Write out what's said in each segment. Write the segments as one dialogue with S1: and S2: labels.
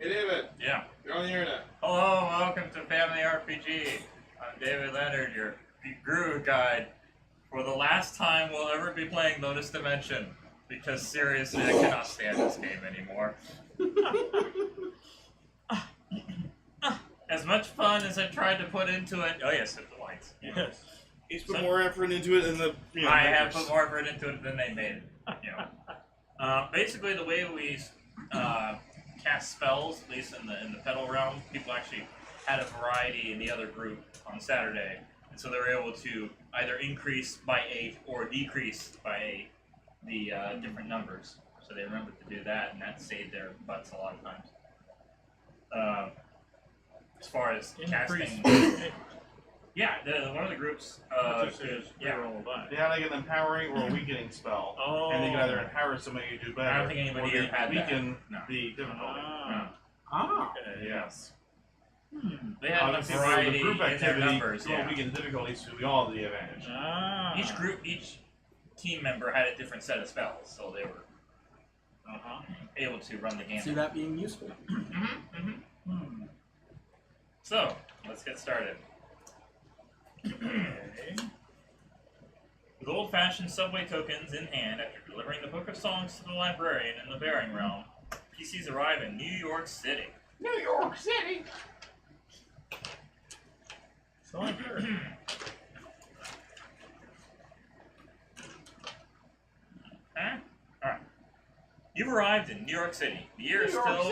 S1: Hey David.
S2: Yeah.
S1: You're on the internet.
S2: Hello, welcome to Family RPG. I'm David Leonard, your guru guide. For the last time we'll ever be playing Lotus Dimension, because seriously, I cannot stand this game anymore. As much fun as I tried to put into it. Oh yes, hit the lights.
S3: Yes.
S1: He's put more effort into it than the.
S2: I have put more effort into it than they made it. Basically, the way we cast spells, at least in the pedal realm, people actually had a variety in the other group on Saturday, and so they were able to either increase by 8 or decrease by 8 the different numbers. So they remembered to do that, and that saved their butts a lot of times. As far as casting, yeah, one of the groups.
S3: They had like an empowering or a weakening spell, and they can either empower somebody to do better,
S2: I don't think anybody
S3: or
S2: here
S3: they
S2: had
S3: weaken
S2: that.
S3: the difficulty.
S1: Okay,
S3: Yes.
S2: They had a variety
S3: the group
S2: in their
S3: activity,
S2: numbers.
S3: will weaken the difficulty, so we all have the advantage.
S2: Each team member had a different set of spells, so they were able to run the gamut.
S4: See that being useful.
S2: So, let's get started. With old-fashioned subway tokens in hand, after delivering the Book of Songs to the librarian in the Bearing Realm, PCs arrive in New York City.
S1: New York City.
S3: So I've heard.
S2: Huh? Alright. You've arrived in New York City. The year is still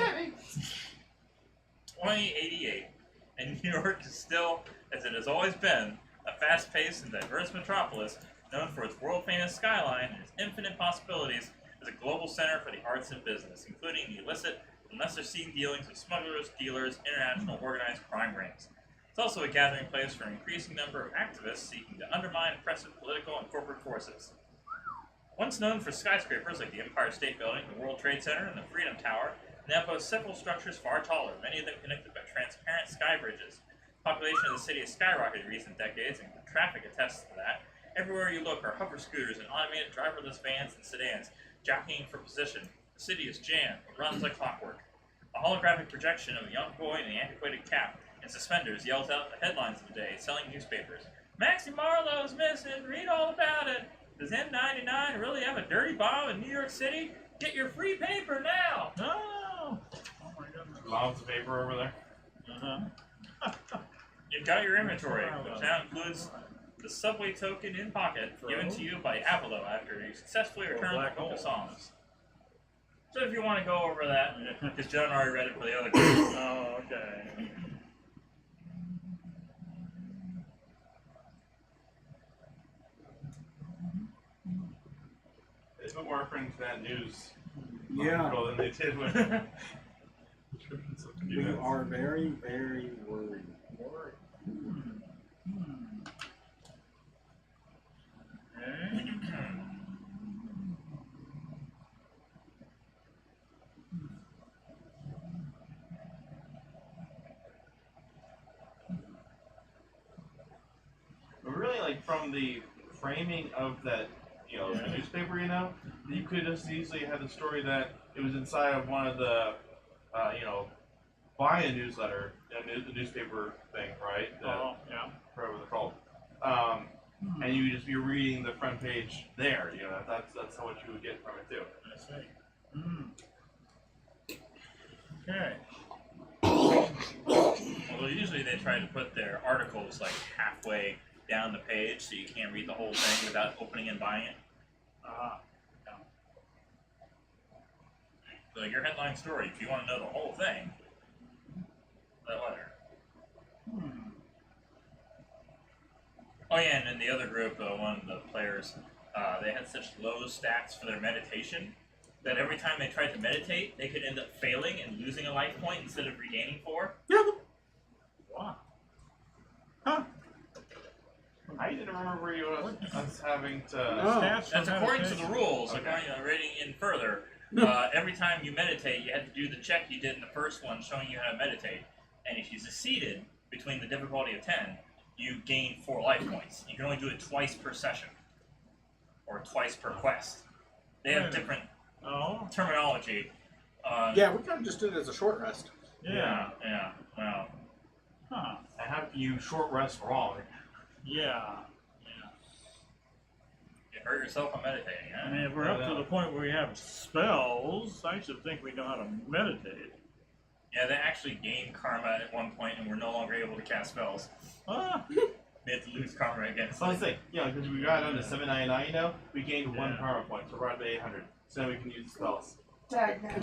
S2: 2088, and New York is still, as it has always been, a fast-paced and diverse metropolis known for its world-famous skyline and its infinite possibilities as a global center for the arts and business, including the illicit and lesser-seen dealings of smugglers, dealers, international organized crime rings. It's also a gathering place for an increasing number of activists seeking to undermine oppressive political and corporate forces. Once known for skyscrapers like the Empire State Building, the World Trade Center, and the Freedom Tower, now boasts several structures far taller, many of them connected by transparent sky bridges. The population of the city has skyrocketed in recent decades, and traffic attests to that. Everywhere you look are hover scooters and automated driverless vans and sedans, jockeying for position. The city is jammed. It runs like clockwork. A holographic projection of a young boy in an antiquated cap and suspenders yells out the headlines of the day, selling newspapers. Maxie Marlowe's missing. Read all about it. Does N99 really have a dirty bomb in New York City? Get your free paper now!
S3: No! Oh my goodness. Lots of paper over there.
S2: You've got your inventory, which now includes the subway token in pocket given to you by Avalo after you successfully returned the Book of Songs. So if you want to go over that, because John already read it for the other group.
S3: Oh, okay. They put more effort into that news article than they did with descriptions of
S4: We
S3: events.
S4: are very, very worried.
S3: But really, like, from the framing of that, newspaper, you could just easily have the story that it was inside of one of the, buy a newsletter, the newspaper thing, right?
S2: Yeah.
S3: Whatever they're called. And you would just be reading the front page there, that's how much you would get from it, too.
S2: I see. Okay. Well, usually they try to put their articles like halfway down the page so you can't read the whole thing without opening and buying it. So your headline story, if you want to know the whole thing, that letter. Oh yeah, and in the other group, one of the players, they had such low stats for their meditation that every time they tried to meditate, they could end up failing and losing a life point instead of regaining 4.
S3: Wow. Huh. I didn't remember us having to...
S2: That's according to the rules. Okay. Reading in further, every time you meditate, you had to do the check you did in the first one showing you how to meditate. And if you succeeded between the difficulty of 10, you gain 4 life points. You can only do it twice per session. Or twice per quest. They have different terminology.
S4: Yeah, we kind of just did it as a short rest.
S2: Yeah. Wow.
S5: Huh.
S3: And how can you short rest wrong?
S5: Yeah.
S2: You hurt yourself on meditating, huh?
S5: I mean, if we're up to the point where we have spells, I should think we know how to meditate.
S2: Yeah, they actually gained karma at one point, and we're no longer able to cast spells.
S5: Ah.
S2: They had to lose karma against
S3: So let's say, because we got down to 799, we gained one
S5: Yeah.
S3: karma point, so we're at 800. So now we can use spells.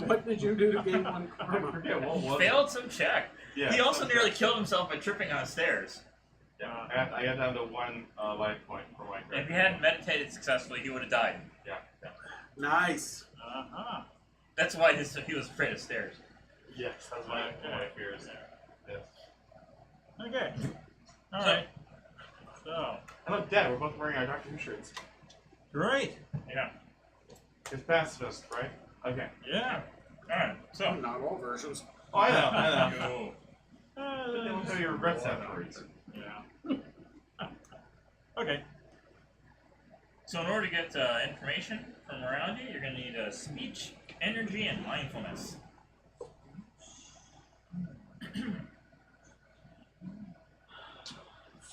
S4: What did you do to gain one
S3: I
S4: karma?
S3: forget what was it.
S2: Failed some check.
S3: Yeah,
S2: He also
S3: some
S2: nearly
S3: check.
S2: killed himself by tripping on stairs.
S3: Yeah, I got down to one life point for my character.
S2: If he hadn't meditated successfully, he would have died.
S3: Yeah.
S4: Nice.
S5: Uh-huh.
S2: That's why he was afraid of stairs.
S3: Yes, that's one of my fears. Yes.
S5: Okay. All
S2: So-
S5: right. So,
S3: And look, Dad, we're both wearing our Doctor Who shirts.
S5: great.
S2: Yeah.
S3: It's pacifist, right? Okay.
S5: Yeah.
S2: Alright, so.
S4: Not all versions.
S3: Oh, I know.
S2: Go.
S3: But then we'll tell you regrets afterwards.
S5: Yeah. Okay.
S2: So in order to get information from around you, you're going to need speech, energy, and mindfulness.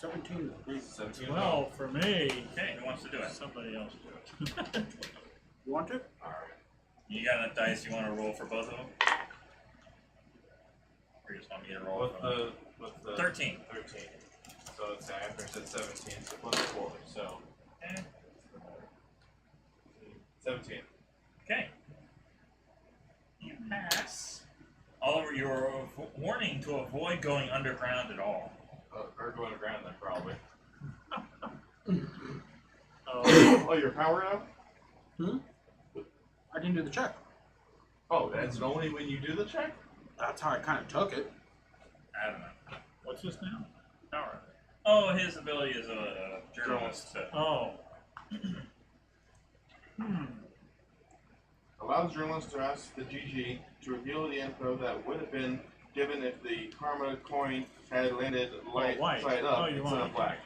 S4: 17.
S3: 17.
S5: Well, for me,
S2: Okay, who wants to do it?
S5: somebody else do it.
S4: You want to?
S3: Alright.
S2: You got enough dice you want to roll for both of them? Or you just want me to roll
S3: What's
S2: for them?
S3: the
S2: 13.
S3: 13. So it's after it said 17, so plus 4. So
S2: Okay.
S3: 17.
S2: Okay. You pass. All over your warning to avoid going underground at all.
S3: Or going around then, probably.
S5: Oh,
S3: Oh, your power up?
S4: I didn't do the check.
S3: Oh, that's only when you do the check?
S4: That's how I kind of took it.
S2: I don't know.
S5: what's this now? Power.
S2: Oh, his ability as a journalist.
S5: Oh.
S3: Allows journalists to ask the GG to reveal the info that would have been given if the karma coin had landed light
S5: white.
S3: side up
S5: Oh, you
S3: instead
S5: want
S3: of black.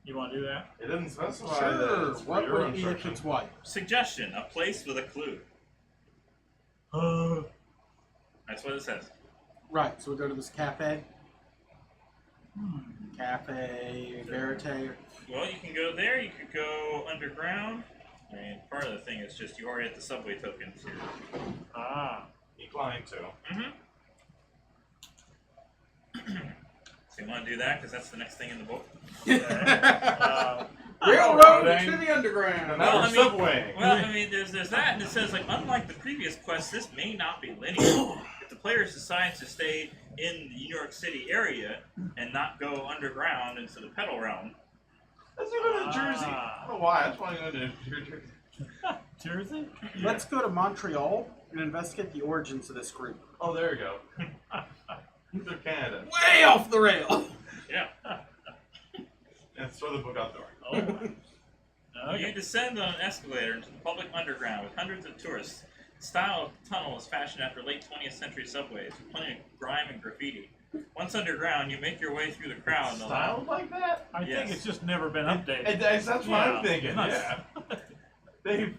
S5: You want to do that?
S3: It doesn't specify
S4: Sure.
S3: that it's for
S4: What
S3: your
S4: would it be if
S3: instruction.
S4: it's white?
S2: Suggestion: a place with a clue. That's what it says.
S4: Right. So we go to this cafe. Cafe Verite.
S2: Well, you can go there. You could go underground. I mean, part of the thing is just you already have the subway tokens here.
S5: Ah.
S3: Inclined to.
S2: So you want to do that because that's the next thing in the book.
S4: Railroad
S3: dang.
S4: to the underground.
S3: Now
S2: Well,
S3: we're
S2: I mean-
S3: subwaying.
S2: Well, I mean, there's that, and it says like unlike the previous quest, this may not be linear. If the players decide to stay in the New York City area and not go underground into the Petal Realm,
S3: Let's go to Jersey. I don't know why. I just want to go to Jersey.
S5: Jersey?
S4: Let's go to Montreal and investigate the origins of this group.
S3: Oh, there you go. They're Canada.
S4: Way off the rail.
S2: yeah.
S3: And throw the book out the door.
S5: Oh.
S2: You descend on an escalator into the public underground with hundreds of tourists. The style of the tunnel is fashioned after late 20th century subways, with plenty of grime and graffiti. Once underground, you make your way through the crowd and
S3: Style like that?
S5: I
S2: Yes.
S5: think it's just never been updated.
S3: That's what I'm thinking.
S5: Not-
S3: Yeah. They've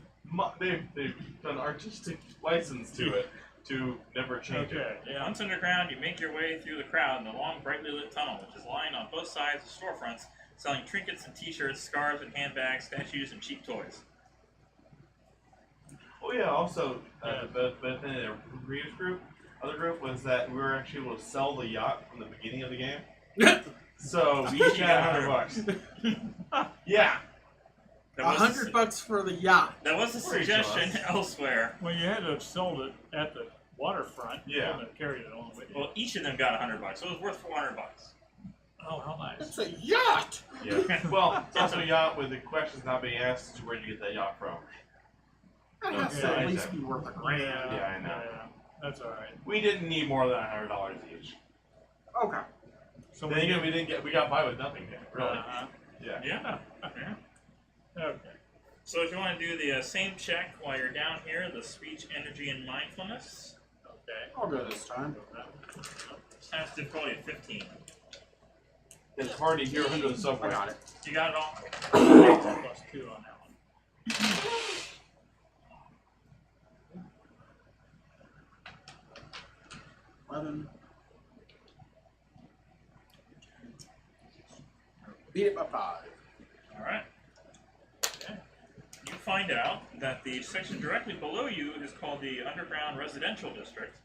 S3: done artistic license to it to never change
S5: Okay,
S3: it.
S5: yeah.
S2: Once underground, you make your way through the crowd in the long, brightly lit tunnel, which is lined on both sides of storefronts, selling trinkets and t-shirts, scarves and handbags, statues, and cheap toys.
S3: Oh yeah. Also, but in the previous group, other group was that we were actually able to sell the yacht from the beginning of the game. So we each got $100. Yeah.
S2: That was a
S4: $100 for the yacht.
S2: That was a
S3: For each of
S2: suggestion
S3: us.
S2: elsewhere.
S5: Well, you had to have sold it at the waterfront. You
S3: Yeah.
S5: couldn't have carried it on with you.
S2: Well, each of them got $100, so it was worth $400.
S5: Oh, how nice.
S4: It's a yacht.
S3: Yeah. Well, it's also a yacht with the questions not being asked as to where'd you get that yacht from.
S4: That has
S5: Okay,
S4: to
S3: I
S4: at least
S3: know.
S4: be worth $1,000.
S3: Yeah, I know.
S5: Yeah, that's all right.
S3: We didn't need more than $100 each.
S4: Okay.
S5: So
S3: Then again, we got by with nothing. Really. Yeah.
S2: Yeah.
S5: Okay.
S2: So if you want to do the same check while you're down here, the speech, energy, and mindfulness,
S5: Okay.
S4: I'll go this time.
S2: this time's difficulty of 15.
S3: It's hard to hear under the
S4: I
S3: subway.
S4: got it.
S2: You got it all?
S5: Plus 2 on that one.
S4: 11. Beat it by 5.
S2: All right. Okay. You find out that the section directly below you is called the Underground Residential District,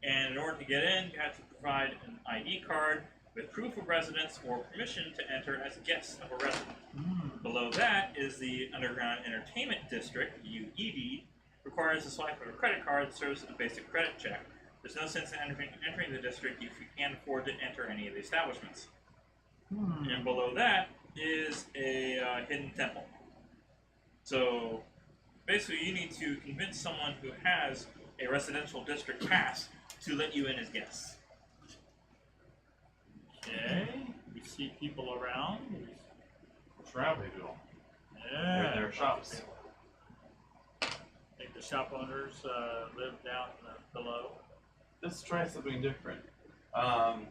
S2: and in order to get in, you have to provide an ID card with proof of residence or permission to enter as a guest of a resident. Below that is the Underground Entertainment District, UED, requires the swipe of a credit card that serves as a basic credit check. There's no sense in entering the district if you can't afford to enter any of the establishments. And below that is a hidden temple. So basically you need to convince someone who has a residential district pass to let you in as guests.
S5: Okay. We see people around.
S3: Traveling people.
S5: Yeah.
S3: Their shops.
S5: I think the shop owners live down below
S3: Let's try something different.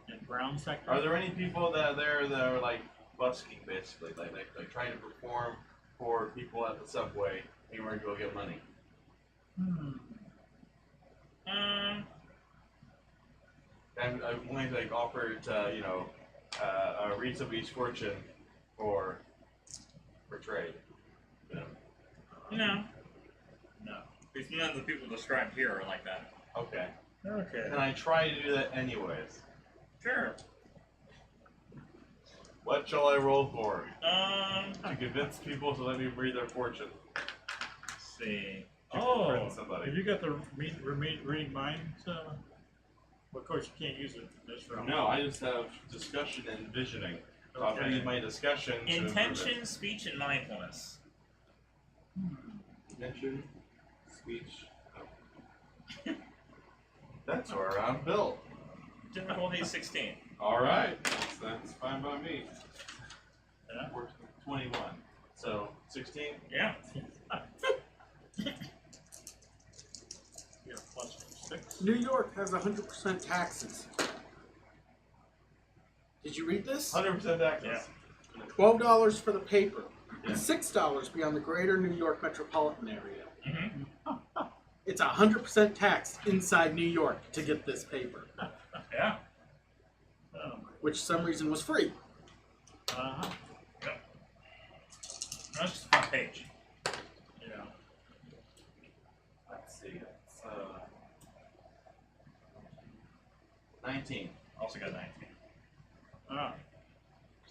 S5: in Brown sector.
S3: Are there any people that are there that are like busking, basically, like trying to perform for people at the subway in order to go get money? I'm willing to like offer to a reasonable each fortune for trade. You know.
S2: No.
S5: No.
S2: Because none of the people described here are like that.
S3: Okay.
S5: Okay.
S3: And I try to do that anyways.
S2: Sure.
S3: What shall I roll for?
S2: To
S3: To convince people to let me read their fortune.
S2: see.
S5: Oh,
S3: Friend somebody.
S5: have you got the reading minds? Well, of course, you can't use it in this room.
S3: No, I just have discussion and visioning. So I'll
S5: Okay.
S3: use my discussion to improve
S2: Intention, speech, and mindfulness.
S3: it. Intention, speech. Oh. That's where I'm built.
S2: Difficulty 16.
S3: All right, that's fine by me.
S5: Yeah.
S3: Works with 21. So 16.
S2: Yeah.
S5: You're plus 6.
S4: New York has 100% taxes. Did you read this?
S3: 100% access.
S4: $12 for the paper.
S3: Yeah.
S4: $6 beyond the greater New York metropolitan area.
S2: Mm-hmm.
S4: It's 100% taxed inside New York to get this paper,
S2: Yeah.
S4: which for some reason was free.
S5: Uh-huh.
S2: That's just a front page.
S5: Yeah.
S3: Let's see. It's 19.
S2: Also got 19.
S5: Ah.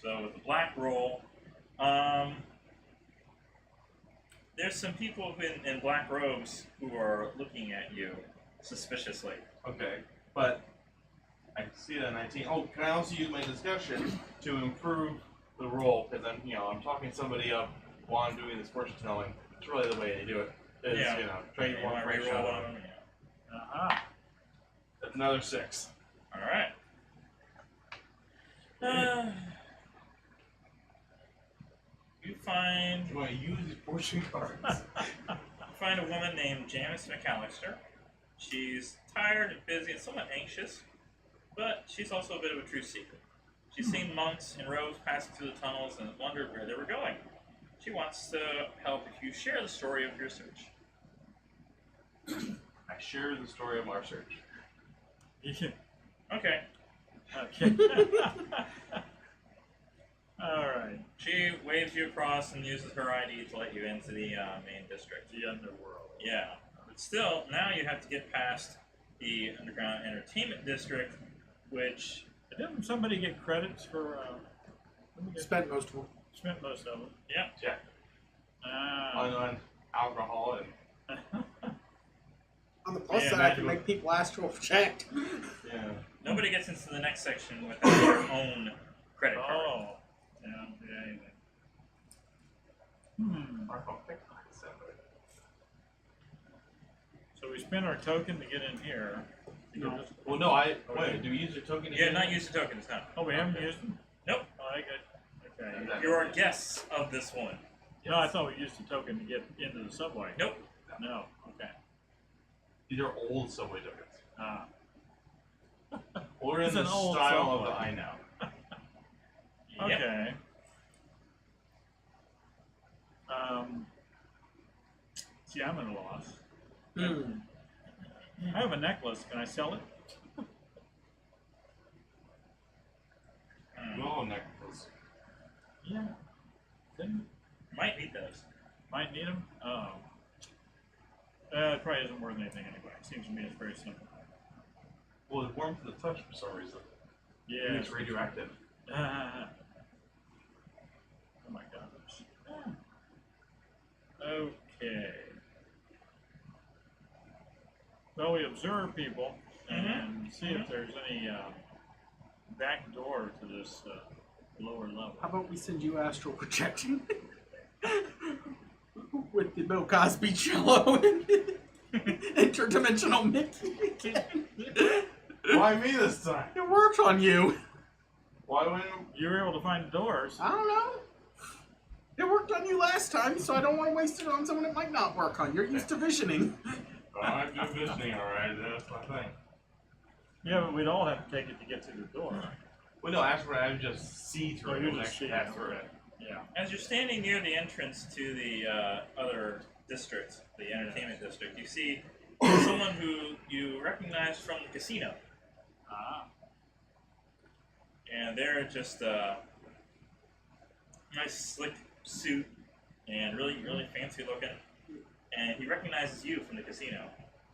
S2: So with the black roll, there's some people in black robes who are looking at you suspiciously.
S3: Okay, but I see that 19. Oh, can I also use my discussion to improve the roll? Because I'm talking somebody up while I'm doing this fortune telling. It's really the way they do it. Is, trying to get more
S2: Want to
S3: information
S2: reroll
S3: out of
S2: on
S3: them.
S2: them?
S5: Uh-huh.
S3: That's another 6.
S2: All right. You find
S3: You want to use these fortune cards?
S2: a woman named Janice McAllister. She's tired and busy and somewhat anxious, but she's also a bit of a true seeker. She's seen monks in robes passing through the tunnels and wondered where they were going. She wants to help if you share the story of your search.
S3: I share the story of our search.
S2: Okay.
S5: Okay. All right.
S2: She waves you across and uses her ID to let you into the main district.
S5: The underworld.
S2: Yeah. But still, now you have to get past the Underground Entertainment District, which...
S5: Didn't somebody get credits for?
S4: Spent most of them.
S5: Spent most of them.
S2: Yeah.
S3: Yeah.
S5: Ah.
S3: On alcohol and
S4: On the plus
S5: Yeah,
S4: side, I can make people astral project.
S3: yeah.
S2: Nobody gets into the next section without their own credit card.
S5: Oh. Yeah. So we spent our token to get in here.
S4: No.
S3: Well, no, wait. Do we use your token?
S2: Yeah, not use the tokens, no.
S5: Oh, we haven't used them?
S2: Nope.
S5: Oh, I got. Okay.
S3: Exactly.
S2: You are guests of this one.
S5: No, I thought we used the token to get into the subway.
S2: Nope.
S5: No. Okay.
S3: These are old subway tokens.
S5: Ah.
S3: Or in
S5: It's
S3: the
S5: an old
S3: style of
S5: subway.
S3: the I now.
S2: Yep.
S5: Okay. See, I'm at a loss.
S4: Hmm.
S5: I have a necklace. Can I sell it? Yeah. Didn't
S2: Might need those.
S5: might need them. It probably isn't worth anything anyway. It seems to me it's very simple.
S3: Well, it warms to the touch for some reason.
S5: Yeah.
S3: It's radioactive.
S5: Oh my gosh. Okay. Well, we observe people and see if there's any back door to this lower level.
S4: How about we send you astral projection? With the Bill Cosby cello and interdimensional Mickey.
S3: Why me this time?
S4: It worked on you.
S3: Why wouldn't
S5: You were able to find the doors.
S4: I don't know. It worked on you last time, so I don't want to waste it on someone it might not work on. You're used to visioning.
S3: Oh, I do visioning alright, that's my thing.
S5: Yeah, but we'd all have to take it to get to the door.
S3: Well, no, actually, I would just see through
S5: Oh,
S3: it.
S5: you
S3: I would
S5: just
S3: actually
S5: see
S3: pass
S5: it,
S3: through
S5: okay.
S3: it.
S5: Yeah.
S2: As you're standing near the entrance to the other district, the entertainment district, you see someone who you recognize from the casino.
S5: Ah.
S2: And they're just nice slick suit and really, really fancy looking. And he recognizes you from the casino.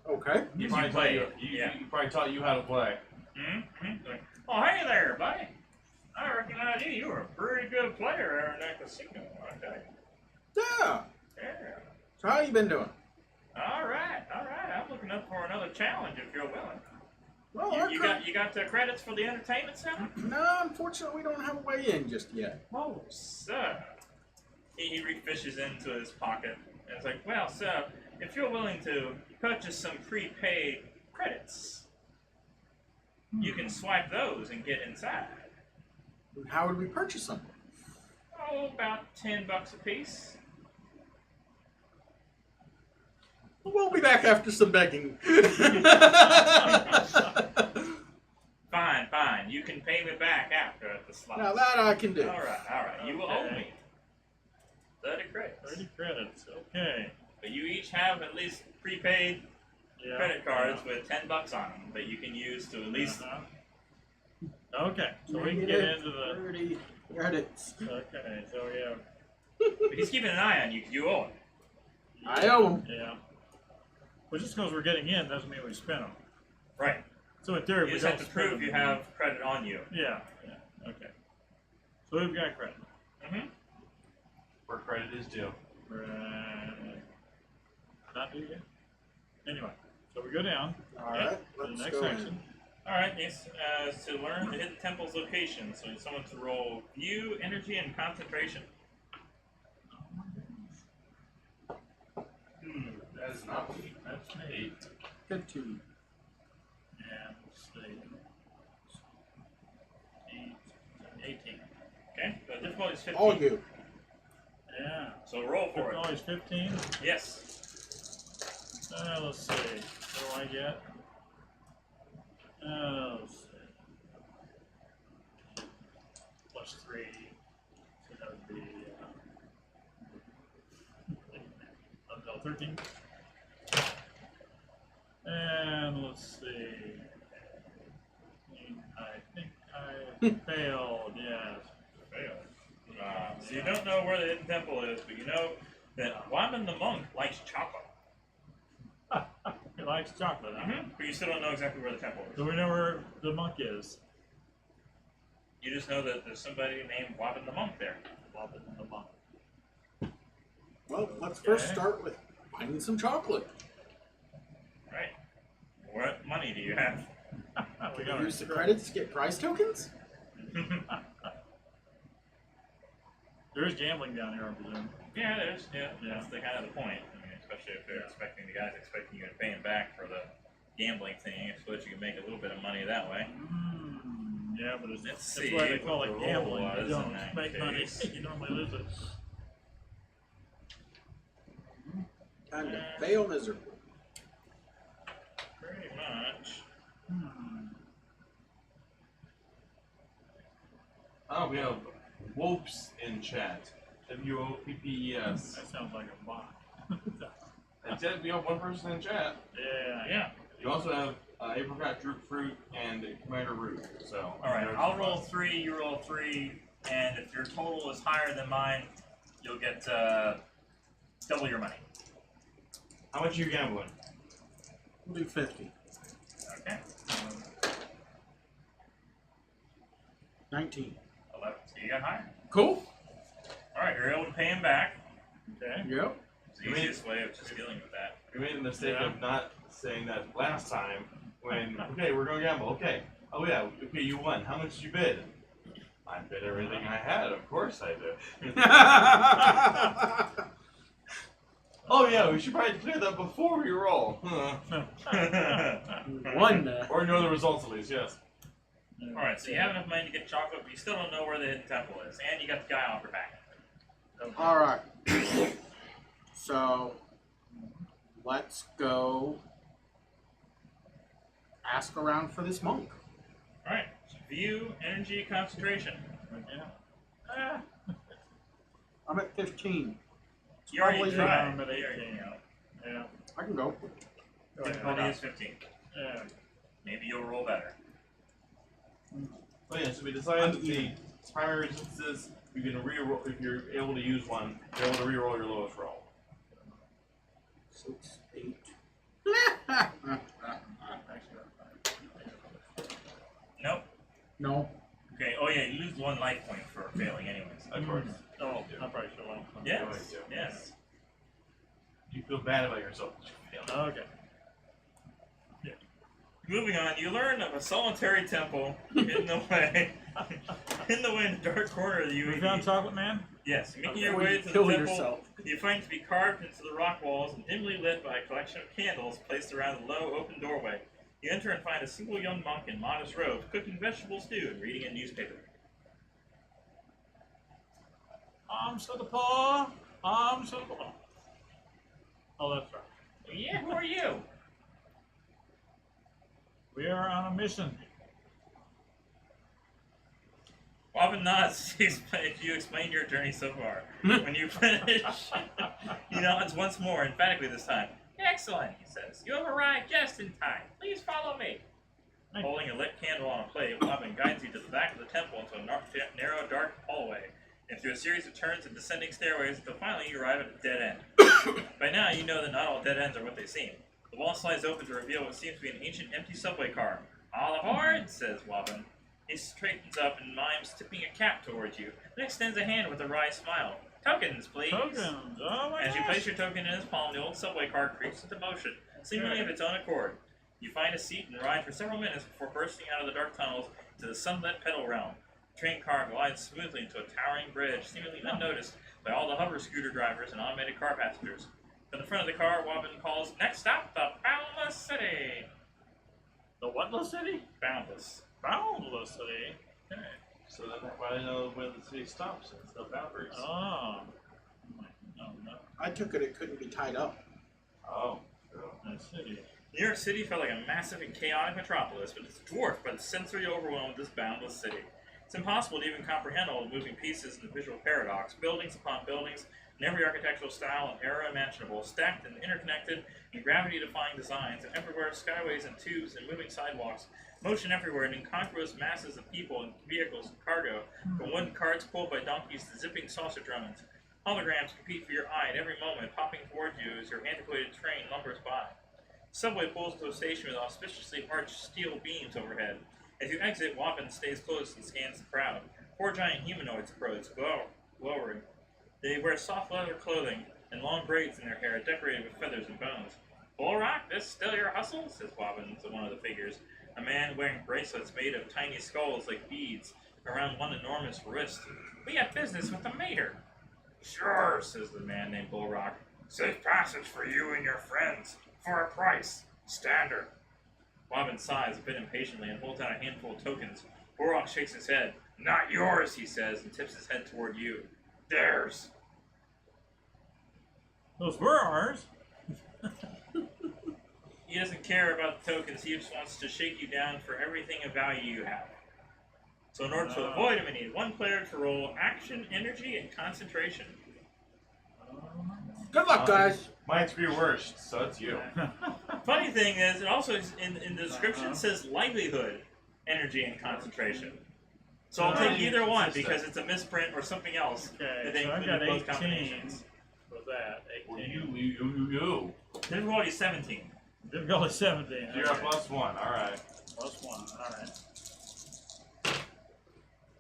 S4: Okay.
S2: If
S3: Probably
S2: you play,
S3: taught you,
S2: yeah.
S3: he probably taught you how to play.
S2: Like, oh, hey there, buddy. I recognize you. You were a pretty good player there in that casino, aren't you?
S4: Yeah.
S2: Yeah.
S4: So how you been doing?
S2: All right. I'm looking up for another challenge if you're willing.
S4: Well,
S2: You got the credits for the entertainment center?
S4: No, unfortunately, we don't have a way in just yet.
S2: Oh, sir. He refishes into his pocket and it's like, well, sir, if you're willing to purchase some prepaid credits, you can swipe those and get inside.
S4: How would we purchase them?
S2: Oh, about $10 a piece.
S4: We'll be back after some begging.
S2: Fine. You can pay me back after at the slot.
S4: Now that I can do.
S2: All right. You will owe me 30 credits.
S5: 30 credits. Okay.
S2: But you each have at least prepaid
S5: Yeah.
S2: credit cards with $10 on them that you can use to at least.
S5: Okay. So we can get into the.
S4: 30 credits.
S5: Okay. So we have.
S2: But he's keeping an eye on you because you owe him.
S4: I owe him.
S5: Yeah. But just because we're getting in doesn't mean we spend them.
S2: Right.
S5: So in theory,
S2: You
S5: we
S2: just
S5: don't
S2: have to
S5: spend
S2: prove
S5: them.
S2: you have credit on you.
S5: Yeah. Okay. So we've got credit.
S2: Mm-hmm.
S3: Where credit is due.
S5: Not do yet. Anyway, so we go down.
S4: All right,
S5: to the
S4: let's
S5: next
S4: go
S5: section.
S4: in.
S2: All right. Yes. To learn the hidden temple's location, so you someone to roll view, energy, and concentration.
S3: That is not me.
S5: That's me.
S4: Good to you.
S5: And let's see. 18.
S2: Okay. The difficulty is 15.
S4: All you.
S5: Yeah.
S2: So roll for it.
S5: Always 15.
S2: Yes.
S5: Let's see. What do I get? Let's see. +3. So that would be 13. And let's see. I think I failed. Yes.
S2: Failed. So you don't know where the hidden temple is, but you know that Wyman the monk likes chocolate.
S5: He likes chocolate, huh?
S2: Mm-hmm. But you still don't know exactly where the temple is.
S5: So we know where the monk is.
S2: You just know that there's somebody named Wyman the monk there.
S5: Robin the monk.
S4: Well, let's first
S5: Okay.
S4: start with finding some chocolate.
S2: Right. What money do you have?
S5: We
S4: Can
S5: got
S4: we use the credits to get prize tokens?
S5: There is gambling down here, I presume.
S2: Yeah, there's
S5: Yeah.
S2: That's the kind of the point. I mean, especially if they're expecting the guys expecting you to pay them back for the gambling thing. I suppose you can make a little bit of money that way.
S5: Yeah, but
S2: Let's
S5: that's
S2: see
S5: why they call
S2: what
S5: it
S2: the
S5: gambling.
S2: roll
S5: You
S2: was
S5: don't
S2: in that
S5: make money.
S2: case.
S5: You normally lose it.
S4: Time to fail miserably.
S2: Pretty much.
S3: Oh, we have Whoops in chat. WOPPES.
S5: That sounds like a bot.
S3: That's it. We have one person in chat.
S2: Yeah.
S3: You also have Apricot, Droop Fruit, and Commander Root. So.
S2: All right. I'll roll 3. You roll 3. and if your total is higher than mine, you'll get double your money.
S3: How much are you gambling?
S4: We'll do 50.
S2: Okay.
S4: 19.
S2: 11. So you got higher.
S4: Cool.
S2: All right, you're able to pay him back.
S5: Okay.
S4: Yep.
S2: It's the easiest way of just dealing with that.
S3: We made the mistake of not saying that last time when, okay, we're going to gamble. Okay. Oh, yeah. Okay, you won. How much did you bid? I bid everything I had. Of course I did. Oh, yeah. We should probably clear that before we roll.
S4: One.
S3: Or know the results at least, yes.
S2: Alright, so you have enough money to get chocolate, but you still don't know where the hidden temple is. And you got the guy off your back.
S4: All right. So let's go ask around for this monk.
S2: Alright, view, energy, concentration.
S5: Yeah.
S4: I'm at 15.
S2: You already
S4: Probably
S2: tried.
S5: I'm at
S2: There
S5: 18.
S2: you go.
S5: Yeah.
S4: I can go.
S5: Go ahead.
S2: Difficulty is 15.
S5: Yeah.
S2: Maybe you'll roll better.
S3: Oh, yeah. So we decided the primary resistance, you can re-roll, if you're able to use one, you're able to re-roll your lowest roll.
S4: 6, 8.
S2: Nope.
S4: No.
S2: Okay, oh yeah, you lose 1 life point for failing anyways.
S3: Of course.
S5: Oh, I probably should have.
S2: Yes, yes.
S3: You feel bad about yourself. You failed.
S5: Okay.
S2: Moving on, you learn of a solitary temple hidden away in the dark corner of the
S5: You
S2: UAE.
S5: found Chocolate Man?
S2: Yes, making your
S4: Before
S2: way
S4: you
S2: to the
S4: kill
S2: temple,
S4: yourself.
S2: you find it to be carved into the rock walls and dimly lit by a collection of candles placed around the low, open doorway. You enter and find a single young monk in modest robes cooking vegetable stew and reading a newspaper.
S5: Arms for the poor. Arms for the poor. Oh, that's right.
S2: Yeah, who are you?
S5: We are on a mission.
S2: Robin nods if you explain your journey so far. When you finish, he nods once more, emphatically this time. Excellent, he says. You have arrived just in time. Please follow me. Holding a lit candle on a plate, Robin guides you to the back of the temple into a narrow, dark hallway, and through a series of turns and descending stairways until finally you arrive at a dead end. By now, you know that not all dead ends are what they seem. The wall slides open to reveal what seems to be an ancient, empty subway car. All aboard, says Wobbin. He straightens up and mimes tipping a cap towards you, then extends a hand with a wry smile. Tokens, please.
S5: Tokens. Oh my
S2: As you
S5: gosh.
S2: place your token in his palm, the old subway car creeps into motion, seemingly of its own accord. You find a seat and ride for several minutes before bursting out of the dark tunnels to the sunlit pedal realm. The train car glides smoothly into a towering bridge, seemingly unnoticed by all the hover scooter drivers and automated car passengers. From the front of the car, Wobbin calls, "Next stop, the Boundless City!"
S5: The whatless city?
S2: Boundless.
S5: Boundless city. Okay.
S3: So then why do I know where the city stops? It's the boundaries.
S5: Oh. No, no.
S4: I took it couldn't be tied up.
S3: Oh.
S5: The city.
S2: New York City felt like a massive and chaotic metropolis, but it's dwarfed by the sensory overwhelm of this boundless city. It's impossible to even comprehend all the moving pieces and the visual paradox, buildings upon buildings, in every architectural style and era imaginable, stacked and interconnected in gravity-defying designs, and everywhere skyways and tubes and moving sidewalks, motion everywhere, and incongruous masses of people and vehicles and cargo, from wooden carts pulled by donkeys to zipping saucer drones. Holograms compete for your eye at every moment, popping towards you as your antiquated train lumbers by. The subway pulls to a station with auspiciously arched steel beams overhead. As you exit, Wobbin stays close and scans the crowd. 4 giant humanoids approach, glowering. They wear soft leather clothing and long braids in their hair decorated with feathers and bones. "Bullrock, this still your hustle?" says Wobbin to one of the figures, a man wearing bracelets made of tiny skulls like beads around one enormous wrist. "We have business with the mayor." "Sure," says the man named Bullrock. "Safe passage for you and your friends, for a price. Standard." Wobbin sighs a bit impatiently and holds out a handful of tokens. Bullrock shakes his head. "Not yours," he says, and tips his head toward you. "Theirs."
S5: Those were ours.
S2: He doesn't care about the tokens, he just wants to shake you down for everything of value you have. So in order to avoid him, we need 1 player to roll action, energy, and concentration.
S4: Good luck, guys.
S3: Mine's 3 worst, so it's you.
S2: Funny thing is, it also in the description says livelihood, energy, and concentration. So I'll take
S3: Yeah,
S2: either one
S3: consistent.
S2: because it's a misprint or something else.
S5: Okay,
S2: that they
S5: so I've
S2: included
S5: got
S2: both
S5: 18
S2: combinations.
S5: for that.
S3: Well,
S5: 18.
S3: you.
S2: Difficulty 17.
S5: Difficulty 17.
S3: You're
S5: okay.
S3: a +1. All right.
S5: +1. All right.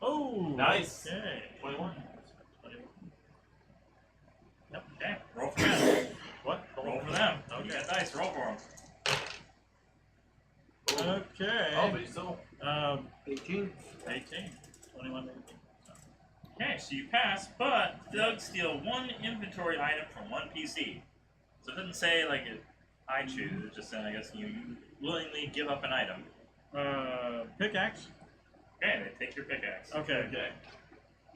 S5: Oh,
S3: Nice.
S5: Okay.
S3: 21.
S5: 21.
S2: Okay, roll for them.
S5: What?
S2: Roll for them. You
S5: Okay.
S2: got dice, roll for them.
S5: Okay.
S3: Oh, but you still.
S4: 18.
S5: 18. 21. 18.
S2: Okay, so you pass, but Doug steal one inventory item from one PC. So it doesn't say like I choose. It's just saying I guess you willingly give up an item.
S5: Pickaxe.
S2: Okay, they take your pickaxe.
S5: Okay.
S3: Okay.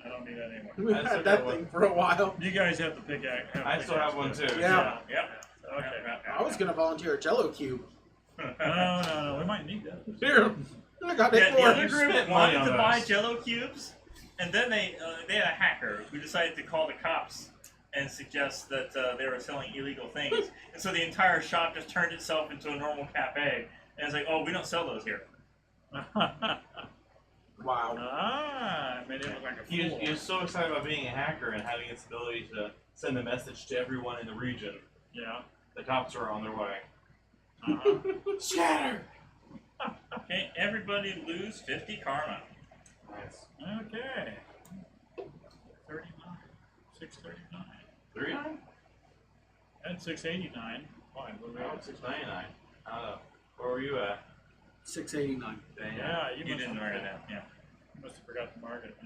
S5: I don't need that anymore.
S4: We've
S3: I still
S4: had that
S3: got one.
S4: thing for a while.
S5: You guys have the pickaxe.
S3: I still have one too.
S4: Yeah.
S2: Yep.
S5: Okay.
S4: I was gonna volunteer a Jello cube.
S5: No. We might need that.
S4: Here, I got
S2: Yeah,
S4: it
S2: the
S4: for
S2: other
S3: You
S2: group
S3: spent
S2: wanted
S3: money on
S2: to buy
S3: those.
S2: Jello cubes, and then they had a hacker who decided to call the cops and suggest that they were selling illegal things, and so the entire shop just turned itself into a normal cafe, and it's like, oh, we don't sell those here.
S4: Wow.
S5: I made it look like a fool.
S3: He was so excited about being a hacker and having its ability to send a message to everyone in the region.
S5: Yeah.
S3: The cops are on their way.
S4: Scatter.
S2: Okay, everybody lose 50 karma.
S3: Nice.
S5: Okay. 39. 639.
S3: 39?
S5: And 689. Fine. What we
S3: Oh,
S5: at?
S3: 699. I don't know. Where were you at?
S4: 689.
S3: Dang.
S5: Yeah,
S2: You
S5: must
S2: didn't
S5: have-
S2: write it down, yeah.
S5: You must have forgot to mark it.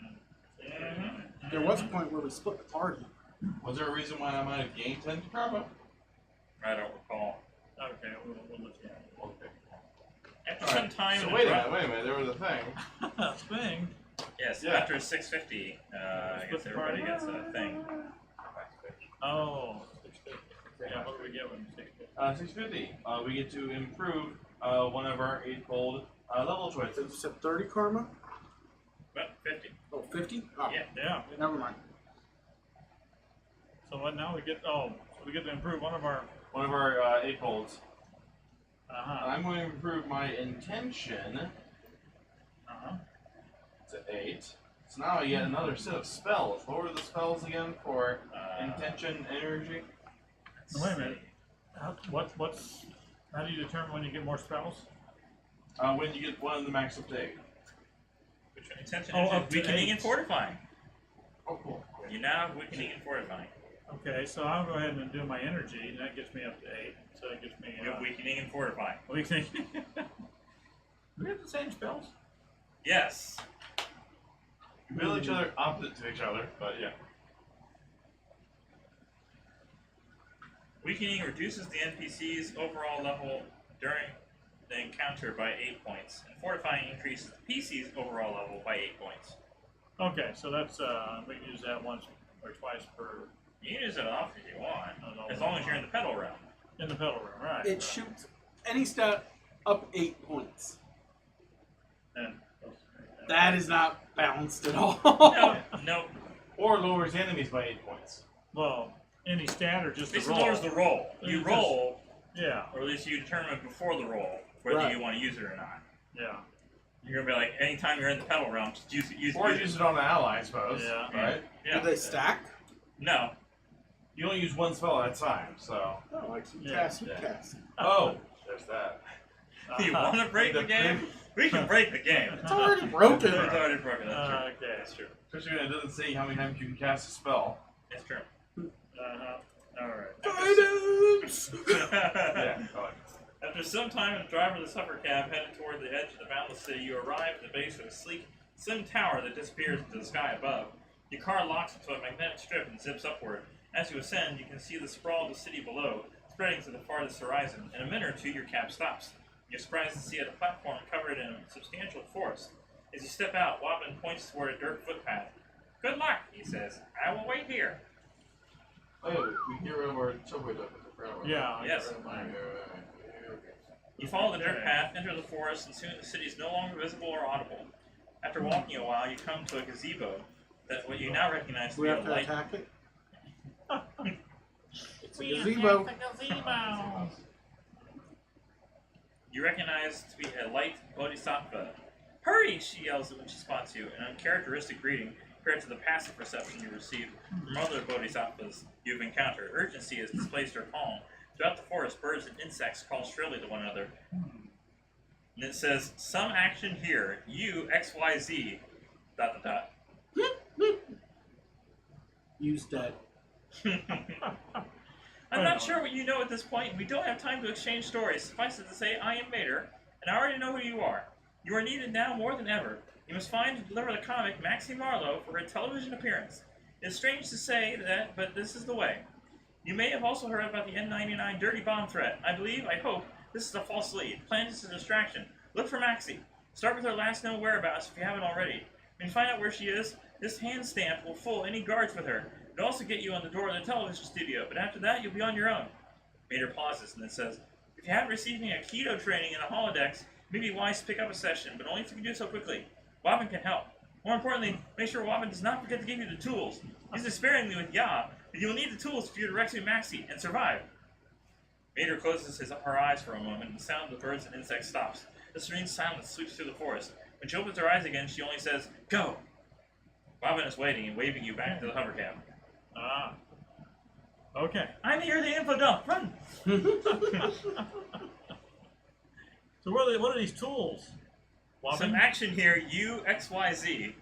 S2: Mhm.
S4: There was a point where we split the party.
S3: Was there a reason why I might have gained 10 karma?
S2: I don't recall.
S5: Okay, we'll look at it.
S3: Okay.
S2: After
S3: All
S2: some
S3: right,
S2: time,
S3: So
S2: in
S3: wait
S2: the
S3: a minute. There was a thing.
S5: Thing.
S2: yes,
S3: Yeah.
S2: after 650, I guess everybody gets a thing.
S5: Oh, 650. Yeah, what do we get when 650?
S3: 650. We get to improve one of our 8-fold level
S4: So you
S3: choices.
S4: said 30 karma?
S2: But 50.
S4: Oh, 50? Oh,
S2: Yeah.
S5: Yeah.
S4: never mind.
S5: So what now we get? Oh, so we get to improve one of our.
S3: One of our 8-folds. I'm going to improve my intention to 8. So now I get another set of spells. What were the spells again for intention energy?
S5: Wait a minute. What's? How do you determine when you get more spells?
S3: When you get one of the max up to 8.
S2: Which one? Intention,
S5: Oh,
S2: energy,
S5: up to
S2: weakening
S5: 8.
S2: and fortifying.
S3: Oh, cool.
S2: You now have weakening and fortifying.
S5: Okay, so I'll go ahead and do my energy, and that gets me up to 8. So that gets me.
S2: You have weakening and fortifying.
S5: Weakening. Do we have the same spells?
S2: Yes.
S3: We build each other opposite to each other, but yeah.
S2: Weakening reduces the NPC's overall level during the encounter by 8 points, and fortifying increases the PC's overall level by 8 points.
S5: Okay, so that's we can use that once or twice per
S2: You can use it off if you want,
S5: No,
S2: as long as you're in the pedal realm.
S5: in the pedal room, right?
S4: It shoots any stat up 8 points.
S5: And,
S4: That is not balanced at all.
S2: No, no.
S3: Or lowers enemies by 8 points.
S5: well, any stat or just the
S2: Basically
S5: roll?
S2: lowers the roll. You
S5: Just-
S2: roll,
S5: Yeah,
S2: or at least you determine before the roll whether
S4: Right.
S2: you want to use it or not.
S5: yeah.
S2: You're gonna be like, anytime you're in the pedal realm, just use
S3: Or
S2: it.
S3: use it on an ally, I suppose.
S5: Yeah.
S3: Right?
S2: Yeah.
S4: Do they stack?
S2: No.
S3: You only use one spell at a time, so.
S4: Oh, like you
S5: Yeah.
S4: cast, you
S3: Yeah.
S4: cast.
S3: Oh, there's that.
S2: You want to break the game? We can break the game.
S4: It's already broken.
S2: It's already broken. That's true.
S5: Okay.
S2: That's true.
S3: Especially when it doesn't say how many times you can cast a spell.
S2: It's true.
S5: All right.
S4: Guidance!
S3: Yeah. Oh,
S2: After some time, the driver of the supper cab headed toward the edge of the boundless city, you arrive at the base of a sleek, slim tower that disappears into the sky above. Your car locks into a magnetic strip and zips upward. As you ascend, you can see the sprawl of the city below, spreading to the farthest horizon. In a minute or two, your cab stops. You're surprised to see it a platform covered in a substantial forest. As you step out, Wobbin points toward a dirt footpath. Good luck, he says. I will wait here.
S3: oh, we can get rid of our subway duck.
S5: Yeah. I
S2: Yes.
S5: got rid of mine.
S2: You follow the dirt path, enter the forest, and soon the city is no longer visible or audible. After walking a while, you come to a gazebo that what you now recognize to
S4: We
S2: be a
S4: have to
S2: light.
S4: attack it? It's a
S5: We
S4: gazebo.
S5: attack the gazebo.
S2: You recognize to be a light bodhisattva. Hurry! She yells when she spots you, an uncharacteristic greeting compared to the passive reception you receive from other bodhisattvas you've encountered. Urgency has displaced her calm. Throughout the forest, birds and insects call shrilly to one another. And it says, some action here. You, XYZ, ...
S4: Use dead.
S2: I'm not sure what you know at this point. We don't have time to exchange stories. Suffice it to say, I am Mater, and I already know who you are. You are needed now more than ever. You must find and deliver the comic Maxie Marlowe for her television appearance. It's strange to say that, but this is the way. You may have also heard about the N99 dirty bomb threat. I believe, I hope, this is a false lead. Planned as a distraction. Look for Maxie. Start with her last known whereabouts if you haven't already. When you find out where she is, this hand stamp will fool any guards with her. It'll also get you on the door of the television studio, but after that, you'll be on your own. Mater pauses and then says, if you haven't received any Aikido training in the holodecks, it may be wise to pick up a session, but only if you can do so quickly. Wabin can help. More importantly, make sure Wabin does not forget to give you the tools. Use it sparingly with Ya, but you will need the tools for you to rescue Maxie and survive. Mater closes her eyes for a moment, and the sound of the birds and insects stops. A strange silence sweeps through the forest. When she opens her eyes again, she only says, go! Wabin is waiting and waving you back to the hovercab.
S5: Ah. Okay.
S2: I'm here, the info dump. Run!
S5: So what are these tools?
S2: Some action here, you, XYZ.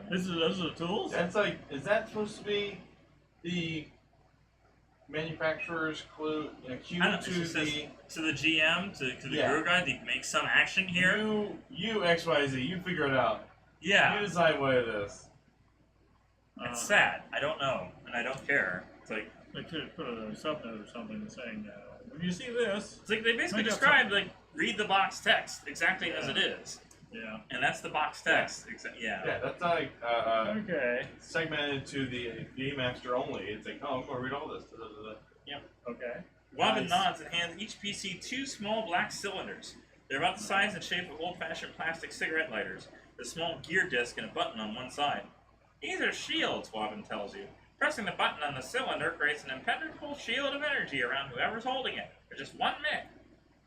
S5: Those are the tools?
S3: That's like, is that supposed to be the manufacturer's clue, cue
S2: I don't know,
S3: to
S2: it just says
S3: the
S2: to the GM, to the
S3: Yeah.
S2: guru guy, to make some action here?
S3: you XYZ, you figure it out.
S2: Yeah.
S3: You decide what it is.
S2: It's sad. I don't know, and I don't care. It's like
S5: They could have put a subnote or something saying, when you see this,
S2: they basically
S5: Make up
S2: describe read the box text exactly as it is,
S5: yeah.
S2: and that's the box text. Yeah.
S3: Yeah, that's like
S5: Okay.
S3: segmented to the game master only. It's like, oh, I'm gonna read all this. Da, da, da, da.
S5: Okay.
S2: Wabin
S4: Nice.
S2: nods and hands each PC 2 small black cylinders. They're about the size and shape of old-fashioned plastic cigarette lighters, with a small gear disc and a button on one side. These are shields, Wabin tells you. Pressing the button on the cylinder creates an impenetrable shield of energy around whoever's holding it, for just 1 minute.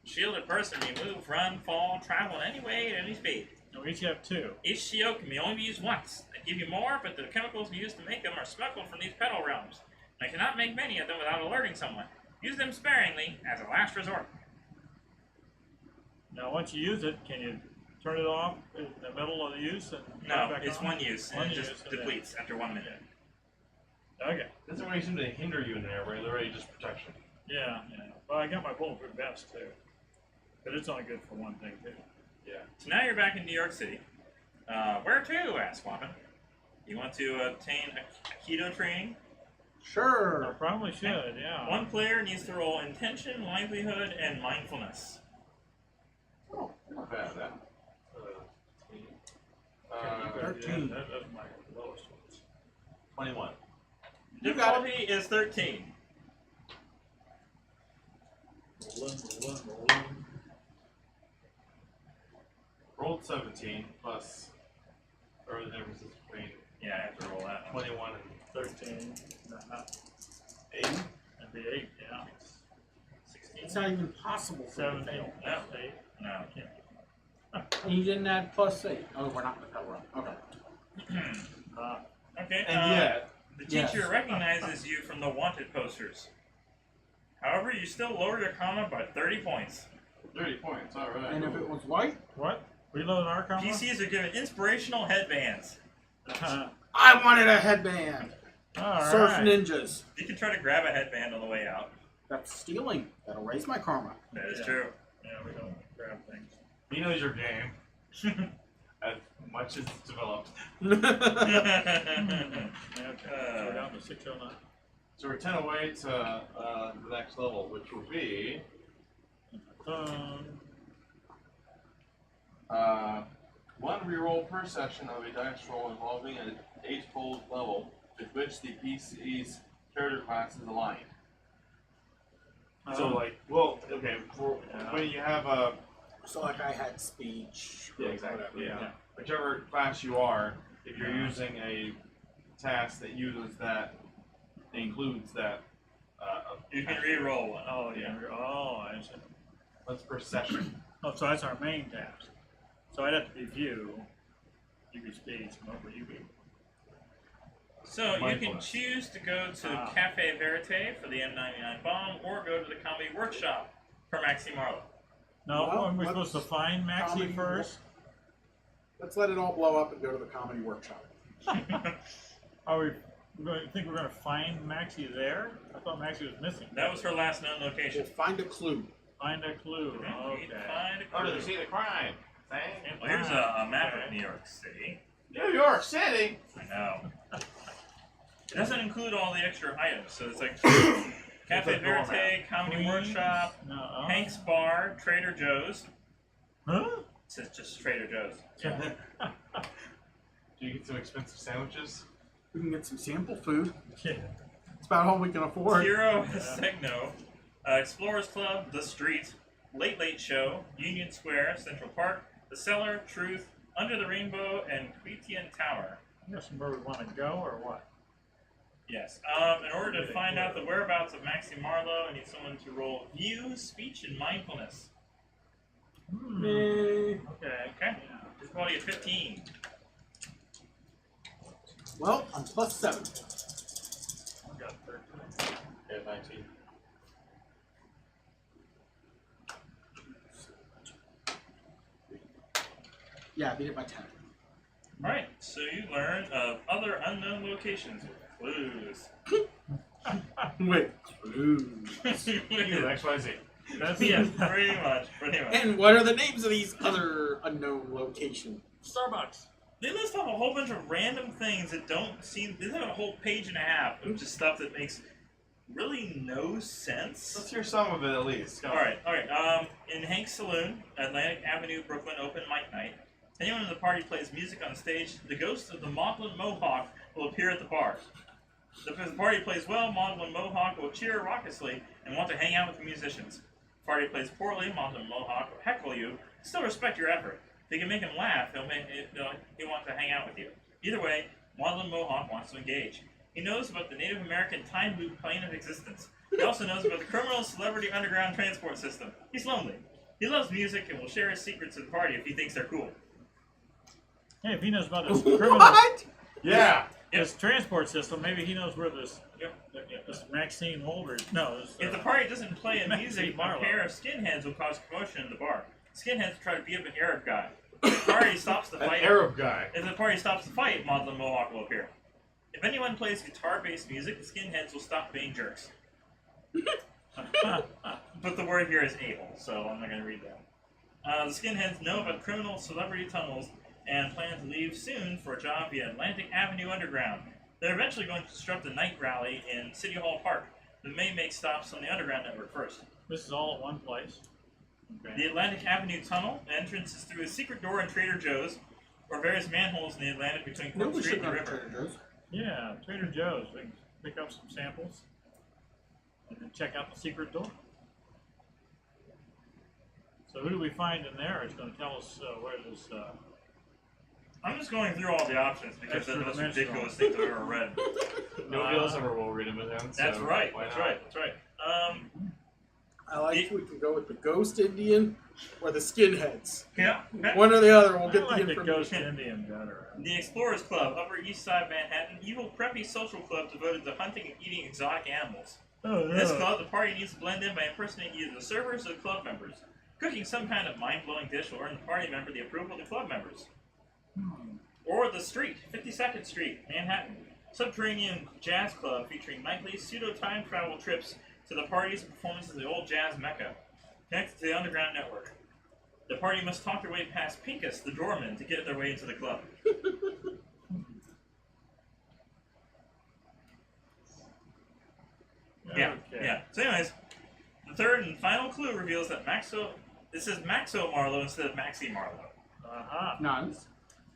S2: The shielded person may move, run, fall, travel in any way at any speed.
S5: And we each have 2.
S2: Each shield can only be used once. They give you more, but the chemicals used to make them are smuggled from these petal realms. I cannot make many of them without alerting someone. Use them sparingly, as a last resort.
S5: Now, once you use it, can you turn it off in the middle of the use and turn
S2: No,
S5: it back
S2: it's
S5: on?
S2: one use, and
S5: One
S2: it
S5: use,
S2: just
S5: and then-
S2: depletes after 1 minute.
S5: Okay.
S3: Doesn't really seem to hinder you in there, right? They're really just protection.
S5: Yeah. Well, I got my bulletproof vest too, but it's only good for one thing too.
S3: Yeah.
S2: So now you're back in New York City. Where to, asks Wabin. You want to obtain a Aikido training?
S5: I
S4: Sure.
S5: probably should. Yeah.
S2: One player needs to roll intention, livelihood, and mindfulness.
S3: Oh, not bad, that.
S5: Yeah,
S4: 13.
S5: that's my lowest ones.
S3: 21.
S4: You got it.
S2: Difficulty is 13.
S5: Rolling.
S3: Rolled 17 plus, or the difference is between
S2: Yeah, I have to roll that one.
S3: 21 and
S5: 13.
S3: 8.
S5: That'd be 8. Yeah.
S2: 16.
S4: It's not even possible for you to
S5: 17.
S4: fail.
S2: No.
S5: 8.
S2: No.
S4: And you didn't add +8. Oh, we're not going to cover up. Okay.
S2: Okay.
S3: And yet,
S2: The teacher
S4: Yes.
S2: recognizes you from the wanted posters. However, you still lower your comma by 30 points.
S3: 30 points, alright.
S4: And if it was white,
S5: What? Reload our combo?
S2: PCs are given inspirational headbands.
S4: I wanted a headband.
S5: All
S4: Surf
S5: right.
S4: ninjas.
S2: You can try to grab a headband on the way out.
S4: That's stealing. That'll raise my karma.
S2: That is
S5: Yeah.
S2: true.
S5: Yeah, we don't grab things.
S3: he knows your game as much as it's developed.
S5: Yeah, okay. So we're down to 609.
S3: So we're 10 away to the next level, which will be one reroll per session of a dice roll involving an 8-fold level with which the PC's character class is aligned. So, like, well, okay, for when you have a
S4: So like I had speech. or whatever.
S3: yeah. Whichever class you are, if you're using a task that uses that, includes that.
S2: You can re-roll one.
S5: Oh, yeah. Oh, I see.
S3: That's per session.
S5: Oh, so that's our main task. So I'd have to be view. You be speech. What would you be?
S2: So you can
S3: Mindfulness.
S2: choose to go to Cafe Verite for the M99 bomb, or go to the Comedy Workshop for Maxi Marlowe.
S5: No,
S4: Well,
S5: aren't we
S4: let's-
S5: supposed to find Maxie
S4: Comedy
S5: first?
S4: Let's let it all blow up and go to the comedy workshop.
S5: Are we think we're going to find Maxie there? I thought Maxie was missing.
S2: That was her last known
S4: We'll
S2: location.
S4: find a clue.
S5: Find a clue.
S2: We need
S5: Okay.
S2: to find a
S3: Oh,
S2: clue.
S3: to see the crime. Thing.
S2: Well, here's a map of New York City.
S3: New York City.
S2: I know. It doesn't include all the extra items, so it's like Cafe
S3: a doormat.
S2: Verite, Comedy
S5: Queens?
S2: Workshop,
S5: No.
S2: Hank's Bar, Trader Joe's.
S5: Huh?
S2: It says just Trader Joe's.
S3: Do you get some expensive sandwiches?
S4: We can get some sample food.
S5: Yeah.
S4: It's about all we can afford.
S2: Hero Segno, Explorers Club, The Street, Late Late Show, Union Square, Central Park, The Cellar, Truth, Under the Rainbow, and Quetian Tower.
S5: Guess where we want to go or what?
S2: Yes. In order to find out the whereabouts of Maxie Marlowe, I need someone to roll View, Speech, and Mindfulness.
S5: Hmm.
S4: Eh,
S5: Okay.
S2: Okay. Difficulty of 15.
S4: well, I'm +7.
S5: I got 13.
S3: Yeah, 19.
S4: Yeah, I beat it by 10.
S2: Alright, so you learn of other unknown locations with clues.
S4: Wait, clues.
S3: XYZ.
S5: That's
S2: Yes, pretty much.
S4: And what are the names of these other unknown locations?
S5: Starbucks.
S2: They list off a whole bunch of random things that don't seem. They have a whole page and a half of just stuff that makes really no sense.
S3: Let's hear some of it at least.
S2: Alright. In Hank's Saloon, Atlantic Avenue, Brooklyn, open mic night. Anyone in the party plays music on stage, the ghost of the Maudlin Mohawk will appear at the bar. If the party plays well, Maudlin Mohawk will cheer raucously and want to hang out with the musicians. If the party plays poorly, Maudlin Mohawk will heckle you, still respect your effort. If you can make him laugh, he'll want to hang out with you. Either way, Maudlin Mohawk wants to engage. He knows about the Native American time loop plane of existence. He also knows about the criminal celebrity underground transport system. He's lonely. He loves music and will share his secrets at the party if he thinks they're cool.
S5: Hey, if he knows about this criminal,
S4: What?
S3: Yeah.
S5: this transport system, maybe he knows where this Maxine Holder. No, this,
S2: If the party doesn't play in
S5: Maxine
S2: music, a
S5: Marlowe.
S2: pair of skinheads will cause commotion in the bar. Skinheads try to beat up an Arab guy. If the party stops the
S3: An
S2: fight,
S3: Arab guy.
S2: if the party stops the fight, Maudlin Mohawk will appear. If anyone plays guitar-based music, the skinheads will stop being jerks. But the word here is able, so I'm not going to read that. The skinheads know about criminal celebrity tunnels and plan to leave soon for a job via Atlantic Avenue Underground. They're eventually going to disrupt a night rally in City Hall Park, but may make stops on the Underground Network first.
S5: this is all at one place. Okay.
S2: The Atlantic Avenue Tunnel entrance is through a secret door in Trader Joe's, or various manholes in the Atlantic between
S4: No,
S2: Cook
S4: we
S2: Street
S4: should
S2: and the
S4: go to
S2: river.
S4: Trader Joe's.
S5: Yeah, Trader Joe's. We can pick up some samples and then check out the secret door. So who do we find in there is going to tell us where this...
S2: I'm just going through all the options because they're the most
S5: Extra-dimensional.
S2: ridiculous things I've ever read.
S3: Nobody else ever will read them with him.
S2: That's
S3: so
S2: right.
S3: why
S2: That's
S3: not?
S2: right. That's right.
S4: I like we can go with the Ghost Indian or the Skinheads.
S2: Yeah.
S4: One or the other. We'll
S5: I
S4: get
S5: like
S4: the
S5: the Ghost
S4: information.
S5: Indian better.
S2: The Explorers Club, Upper East Side Manhattan, evil preppy social club devoted to hunting and eating exotic animals.
S5: Oh,
S2: In this club, the party needs to blend in by impersonating either the servers or the club members. Cooking some kind of mind-blowing dish will earn the party member the approval of the club members. Or the Street, 52nd Street, Manhattan. Subterranean jazz club featuring nightly pseudo-time travel trips to the parties and performances of the old jazz mecca. Connected to the Underground Network. The party must talk their way past Pinkus, the doorman, to get their way into the club. Yeah,
S5: Okay.
S2: yeah. So anyways, the third and final clue reveals that this is Maxo Marlowe instead of Maxie Marlowe.
S5: Uh-huh.
S4: Nice.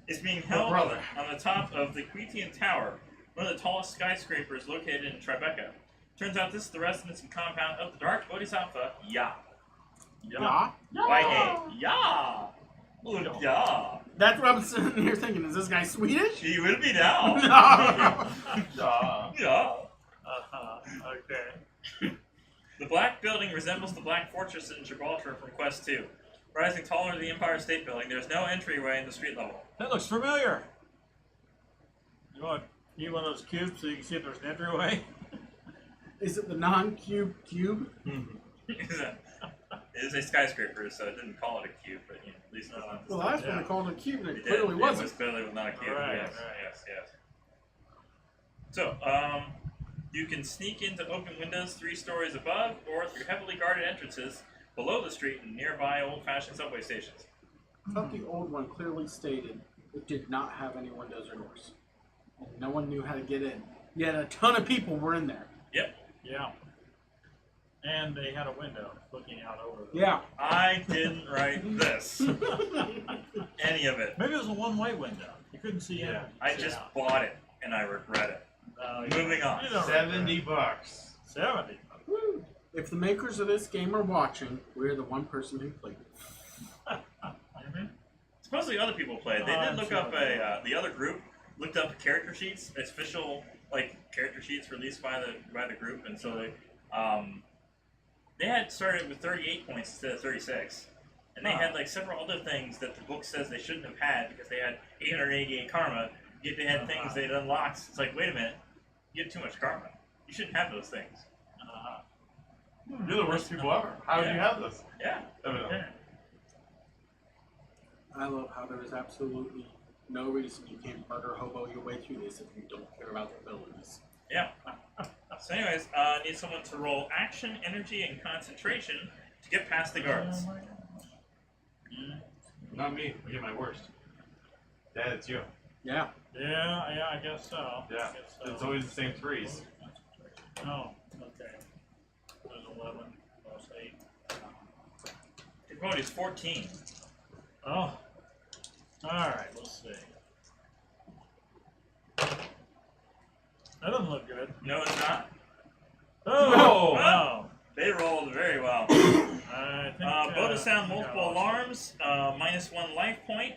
S2: Is being held
S3: brother.
S2: on the top of the Quetian Tower, one of the tallest skyscrapers located in Tribeca. Turns out this is the residence and compound of the Dark Bodhisattva, Ya.
S4: Yeah.
S2: Y-A. Ya. Ooh, ya.
S4: That's what I'm sitting here thinking. Is this guy Swedish?
S2: He will be now.
S4: No.
S3: Duh.
S2: Ya.
S5: Uh-huh. Okay.
S2: The black building resembles the Black Fortress in Gibraltar from Quest 2. Rising taller than the Empire State Building, there's no entryway in the street level.
S5: That looks familiar. You want to eat one of those cubes so you can see if there's an entryway?
S4: Is it the non-cube cube?
S2: It is a skyscraper, so it didn't call it a cube, but you know, at least it's not.
S4: Well, last one I called it a cube, and it
S2: It
S4: clearly
S2: did.
S4: wasn't.
S2: It was clearly not a cube.
S5: Right,
S2: yes,
S5: right.
S2: yes. So, you can sneak into open windows 3 stories above, or through heavily guarded entrances below the street in nearby old-fashioned subway stations.
S4: I thought the old one clearly stated it did not have any windows or doors. And no one knew how to get in. Yet a ton of people were in there.
S2: Yep.
S5: Yeah. And they had a window looking out over them.
S4: Yeah.
S2: I didn't write this. Any of it.
S5: Maybe it was a one-way window. You couldn't see in.
S2: I just bought it, and I regret it. Moving on.
S5: You don't
S3: $70.
S5: 70.
S4: Woo. If the makers of this game are watching, we're the one person who played it.
S2: Supposedly other people played. They did look up the other group looked up character sheets, official character sheets released by the group, and so they had started with 38 points instead of 36, and they had several other things that the book says they shouldn't have had because they had 888 karma. Yet they had things they'd unlocked. It's like, wait a minute, you have too much karma. You shouldn't have those things.
S3: You're the worst people ever. How did you have this?
S2: Yeah.
S3: Evidently.
S4: I love how there is absolutely no reason you can't murder hobo your way through this if you don't care about the abilities.
S2: Yeah. So anyways, need someone to roll action, energy, and concentration to get past the guards.
S3: Not me. I get my worst. Dad, it's you.
S4: Yeah.
S5: Yeah, I guess so.
S3: Yeah.
S5: I guess so.
S3: It's always the same threes.
S5: Oh, okay. There's 11 plus 8.
S2: Your quality is 14.
S5: Oh. Alright, let's see. That doesn't look good.
S2: No, it's not.
S5: Oh!
S3: No!
S5: Wow.
S2: They rolled very well.
S5: I think,
S2: Bow to sound multiple
S5: yeah,
S2: alarms, -1 life point.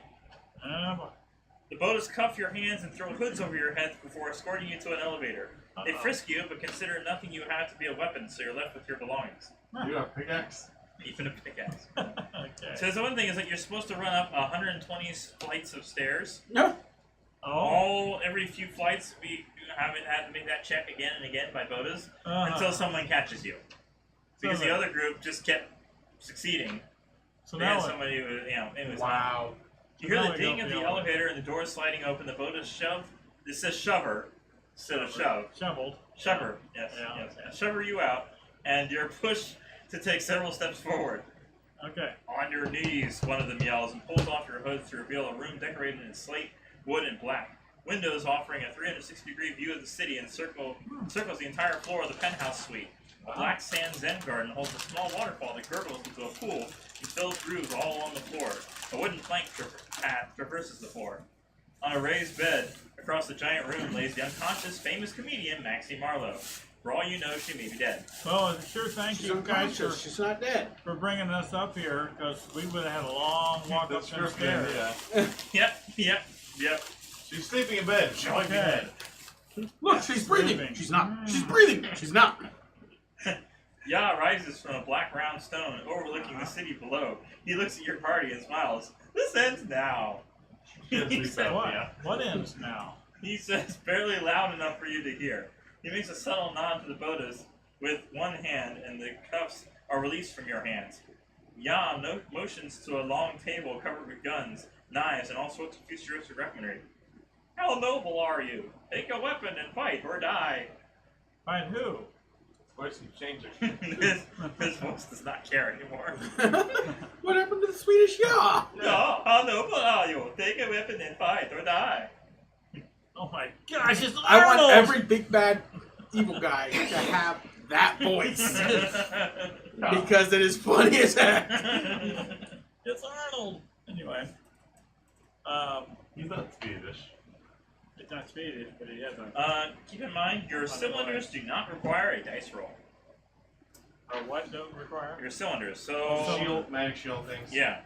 S2: The boaters cuff your hands and throw hoods over your heads before escorting you to an elevator. They frisk you, but consider nothing you have to be a weapon, so you're left with your belongings.
S3: You have a pickaxe?
S2: Even a pickaxe.
S5: Okay.
S2: So the one thing is that you're supposed to run up 120 flights of stairs.
S4: No.
S2: Every few flights, we haven't had to make that check again and again by boaters until someone catches you. Because the other group just kept succeeding.
S5: So
S2: They
S5: now
S2: had somebody who, it was
S4: Wow.
S2: You hear
S5: Now
S2: the
S5: we
S2: ding
S5: go
S2: of
S5: for
S2: the
S5: the
S2: elevator and the doors sliding open. The boat is shoved. It says shover instead of shove.
S5: shoveled.
S2: Shover, yes,
S5: Yeah.
S2: yes. And shover you out, and you're pushed to take several steps forward.
S5: Okay.
S2: On your knees, one of them yells and pulls off your hoods to reveal a room decorated in slate, wood, and black. Windows offering a 360-degree view of the city and circles the entire floor of the penthouse suite. A black sand zen garden holds a small waterfall that gurgles into a pool and fills grooves all along the floor. A wooden plank path traverses the floor. On a raised bed across the giant room lays the unconscious famous comedian Maxie Marlowe. For all you know, she may be dead.
S5: Well, sure, thank
S4: She's
S5: you guys
S4: unconscious. She's not dead.
S5: for bringing us up here, because we would have had a long walk up
S3: That's
S5: them
S3: true.
S5: stairs.
S3: Yeah.
S2: Yep.
S3: She's sleeping in bed. She might be
S5: Okay.
S3: dead.
S4: Look, she's breathing.
S5: Breathing.
S4: She's not. She's breathing. She's not.
S2: Ya rises from a black round stone overlooking the city below. He looks at your party and smiles. This ends now. He said,
S5: What? What ends now?
S2: He says, barely loud enough for you to hear. He makes a subtle nod to the bodas with one hand, and the cuffs are released from your hands. Ya motions to a long table covered with guns, knives, and all sorts of futuristic weaponry. How noble are you? Take a weapon and fight or die.
S5: Fight who?
S3: Voice keeps changing.
S2: His voice does not care anymore.
S4: What happened to the Swedish ya?
S2: No, how noble are you? Take a weapon and fight or die.
S5: Oh my gosh, it's
S4: I
S5: Arnold!
S4: want every big bad evil guy to have that voice because it is funny as heck.
S5: It's Arnold! Anyway.
S3: He's not Swedish.
S5: It's not Swedish, but he has a...
S2: Keep in mind, your cylinders do not require a dice roll.
S5: what don't require?
S2: Your cylinders, so...
S3: Shield, magic shield things.
S2: Yeah.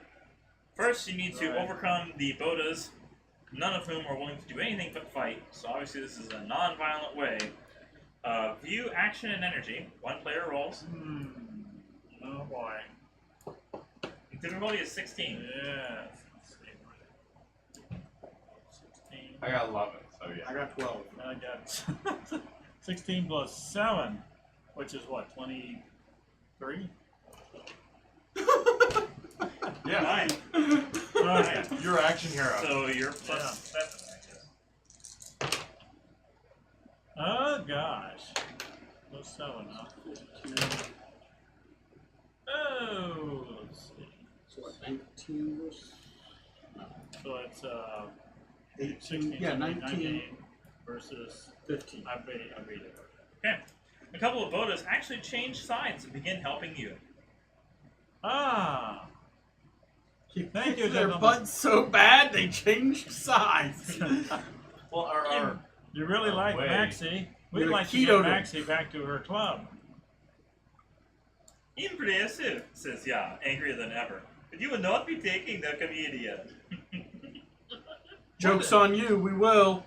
S2: First, you need to
S5: Right.
S2: overcome the bodas, none of whom are willing to do anything but fight. So obviously this is a non-violent way View action and energy. One player rolls.
S5: Oh boy.
S2: Difficulty is 16.
S5: Yes. 16.
S3: I got 11, so yeah.
S4: I got 12.
S5: I got 16 plus 7, which is what, 23?
S3: Yeah.
S2: 9.
S5: Okay.
S3: You're action hero.
S2: So you're plus 7, I guess.
S5: Oh gosh. Plus 7, huh? Oh, let's see.
S4: So what, 19 was?
S5: So it's
S4: 18.
S5: 16,
S4: Yeah, 19.
S5: versus
S4: 15.
S5: I beat it.
S2: Okay. A couple of Bodas actually change sides and begin helping you.
S5: Ah. Thank you,
S4: Their
S5: gentlemen.
S4: butt's so bad they changed sides.
S3: Well, our
S5: You really like
S3: way.
S5: Maxie. We'd
S4: You're
S5: like to get
S4: keto to-
S5: Maxie back to her club.
S2: Impressive, says Ya, angrier than ever. But you will not be taking the comedian.
S4: Joke's on you, we will.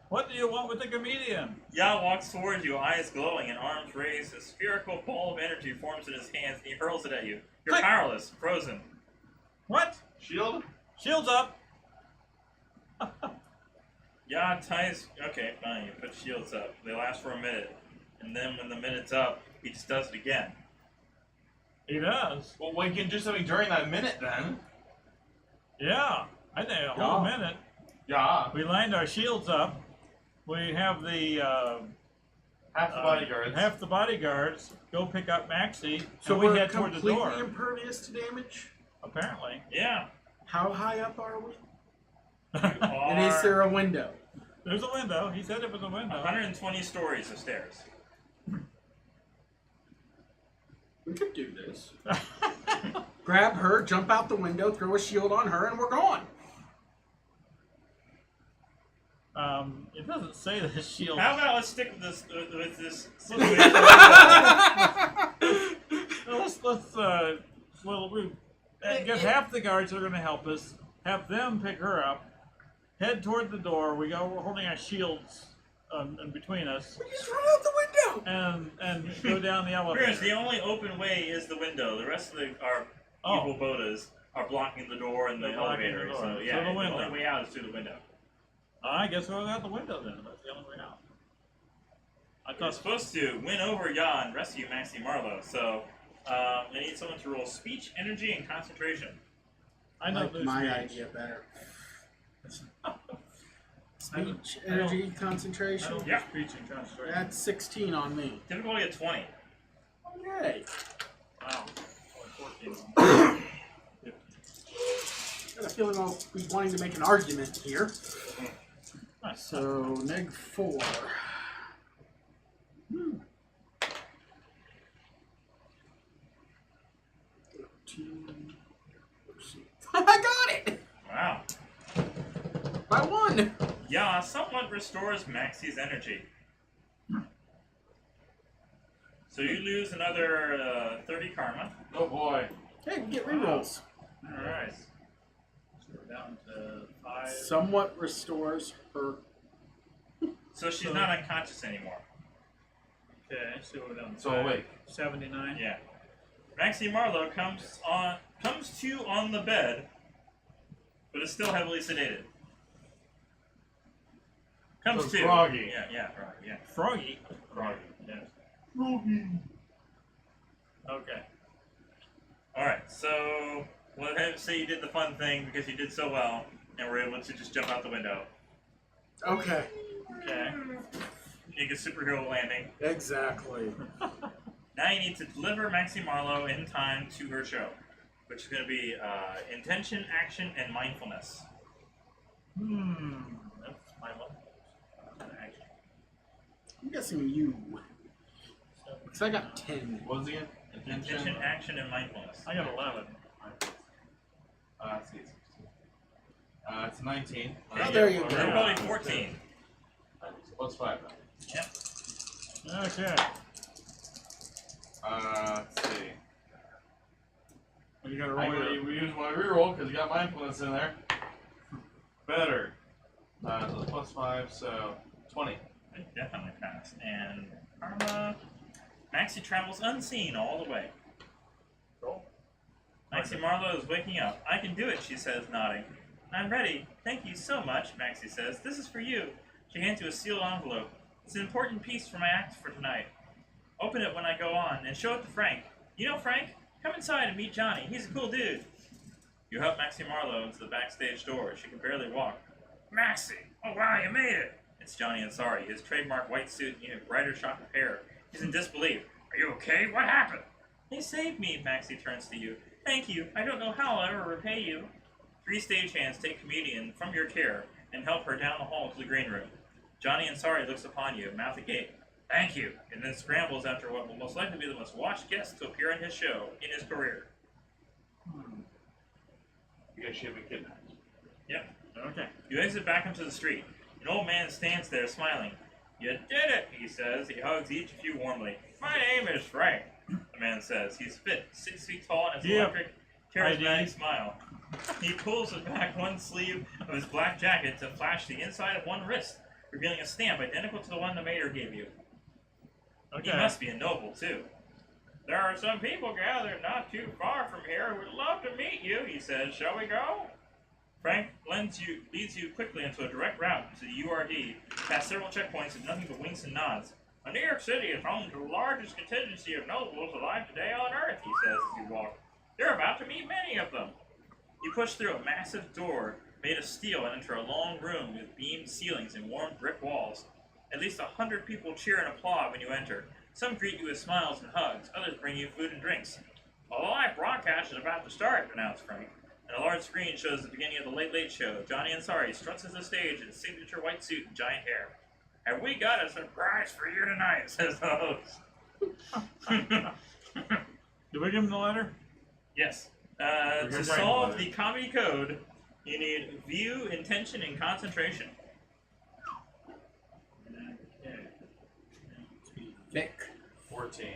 S5: What do you want with the comedian?
S2: Ya walks towards you, eyes glowing and arms raised. A spherical ball of energy forms in his hands and he hurls it at you. You're
S5: Hey.
S2: powerless, frozen.
S5: What?
S3: shield?
S5: Shields up.
S2: Ya ties. Okay, fine. You put shields up. They last for a minute. And then when the minute's up, he just does it again.
S5: He does.
S3: Well, we can do something during that minute then.
S5: Yeah. I think a whole
S4: Yeah.
S5: minute.
S3: Yeah.
S5: We lined our shields up. We have the
S3: Half the bodyguards.
S5: half the bodyguards go pick up Maxie,
S4: So
S5: and we
S4: we're
S5: head toward the
S4: completely
S5: door.
S4: impervious to damage?
S5: Apparently.
S2: Yeah.
S4: How high up are we?
S2: You
S4: And is
S2: are
S4: there a window?
S5: There's a window. He said it was a window.
S2: 120 stories of stairs.
S4: We could do this. Grab her, jump out the window, throw a shield on her, and we're gone.
S5: It doesn't say the shield.
S2: How about let's stick with this situation?
S5: Get half the guards that are going to help us. Have them pick her up. Head toward the door. We're holding our shields in between us,
S4: We just run out the window.
S5: and go down the
S2: Appearance,
S5: elevator.
S2: the only open way is the window. The rest of our evil Bodas are blocking the door and the
S5: They're blocking
S2: elevator.
S5: the door.
S2: So
S5: So
S2: yeah,
S5: the window.
S2: only way out is through the window.
S5: I guess we'll go out the window then. That's the only way out. I
S2: You're
S5: thought
S2: supposed to win over Ya and rescue Maxie Marlowe. So I need someone to roll speech, energy, and concentration.
S5: I know
S4: like
S5: this
S4: my
S5: speech.
S4: idea better.
S5: I don't-
S4: Speech,
S5: I don't-
S4: energy,
S5: I
S4: concentration.
S5: don't
S2: Yeah.
S5: do speech and concentration.
S4: That's 16 on me.
S2: Difficulty at 20.
S4: Yay.
S5: Wow. Only 14.
S4: Got a feeling I'll be wanting to make an argument here.
S5: Nice.
S4: So, neg 4. I got it!
S2: Wow.
S4: By 1!
S2: Ya somewhat restores Maxie's energy. So you lose another 30 karma.
S3: Oh boy.
S4: Hey, we get rerolls.
S5: Alright. So we're down to 5.
S4: Somewhat restores her.
S2: So she's not unconscious anymore.
S5: Okay, so we're down to
S3: So
S5: 5.
S3: awake.
S5: 79.
S2: Yeah. Maxie Marlowe comes to on the bed, but is still heavily sedated. Comes
S3: So
S2: to.
S3: groggy.
S2: Yeah, groggy. Yeah.
S5: Froggy.
S2: Groggy.
S5: Yes.
S3: Froggy.
S5: Okay.
S2: All right. So we'll have to say you did the fun thing because you did so well, and we're able to just jump out the window.
S4: Okay.
S5: Okay.
S2: Make a superhero landing.
S4: Exactly.
S2: Now you need to deliver Maxie Marlowe in time to her show, which is going to be intention, action, and mindfulness.
S5: That's my level. Action.
S4: I'm guessing you. Because I got 10.
S3: What was it again?
S2: Intention, action, and mindfulness.
S5: I got 11.
S3: Let's see. It's 19.
S4: Oh, there you go.
S2: We're probably 14.
S3: Plus 5 then.
S2: Yep.
S5: Okay.
S3: Let's see.
S5: You gotta
S3: I
S5: roll your...
S3: use my reroll because you got mindfulness in there. Better. So it's plus 5, so 20.
S2: I definitely passed. And Karma. Maxie travels unseen all the way.
S5: Cool.
S2: Maxie Marlowe is waking up. I can do it, she says, nodding. I'm ready. Thank you so much, Maxie says. This is for you. She hands you a sealed envelope. It's an important piece for my act for tonight. Open it when I go on, and show it to Frank. You know Frank? Come inside and meet Johnny. He's a cool dude. You help Maxie Marlowe into the backstage door. She can barely walk. Maxie! Oh wow, you made it! It's Johnny Ansari, his trademark white suit and brighter shock of hair. He's in disbelief. Are you okay? What happened? They saved me, Maxie turns to you. Thank you. I don't know how I'll ever repay you. 3 stagehands take comedian from your care and help her down the hall to the green room. Johnny Ansari looks upon you, mouth agape. Thank you, and then scrambles after what will most likely be the most watched guest to appear in his show in his career.
S3: Because she had been kidnapped.
S2: Yep.
S5: Okay.
S2: You exit back onto the street. An old man stands there smiling. You did it, he says. He hugs each of you warmly. My name is Frank, the man says. He's fit, 6 feet tall, and has an electric, charismatic smile. He pulls back one sleeve of his black jacket to flash the inside of one wrist, revealing a stamp identical to the one the mayor gave you.
S5: Okay.
S2: He must be a noble, too. There are some people gathered not too far from here who would love to meet you, he says. Shall we go? Frank leads you quickly into a direct route to the URD, past several checkpoints and nothing but winks and nods. New York City is home to the largest contingency of nobles alive today on Earth, he says as you walk. You're about to meet many of them. You push through a massive door made of steel and enter a long room with beamed ceilings and warm brick walls. At least 100 people cheer and applaud when you enter. Some greet you with smiles and hugs, others bring you food and drinks. A live broadcast is about to start, announced Frank. And a large screen shows the beginning of the Late Late Show. Johnny Ansari struts the stage in his signature white suit and giant hair. Have we got a surprise for you tonight, says the host.
S5: Do we give him the letter?
S2: Yes. To solve the comedy code, you need view, intention, and concentration.
S5: Okay.
S4: Vic.
S3: 14.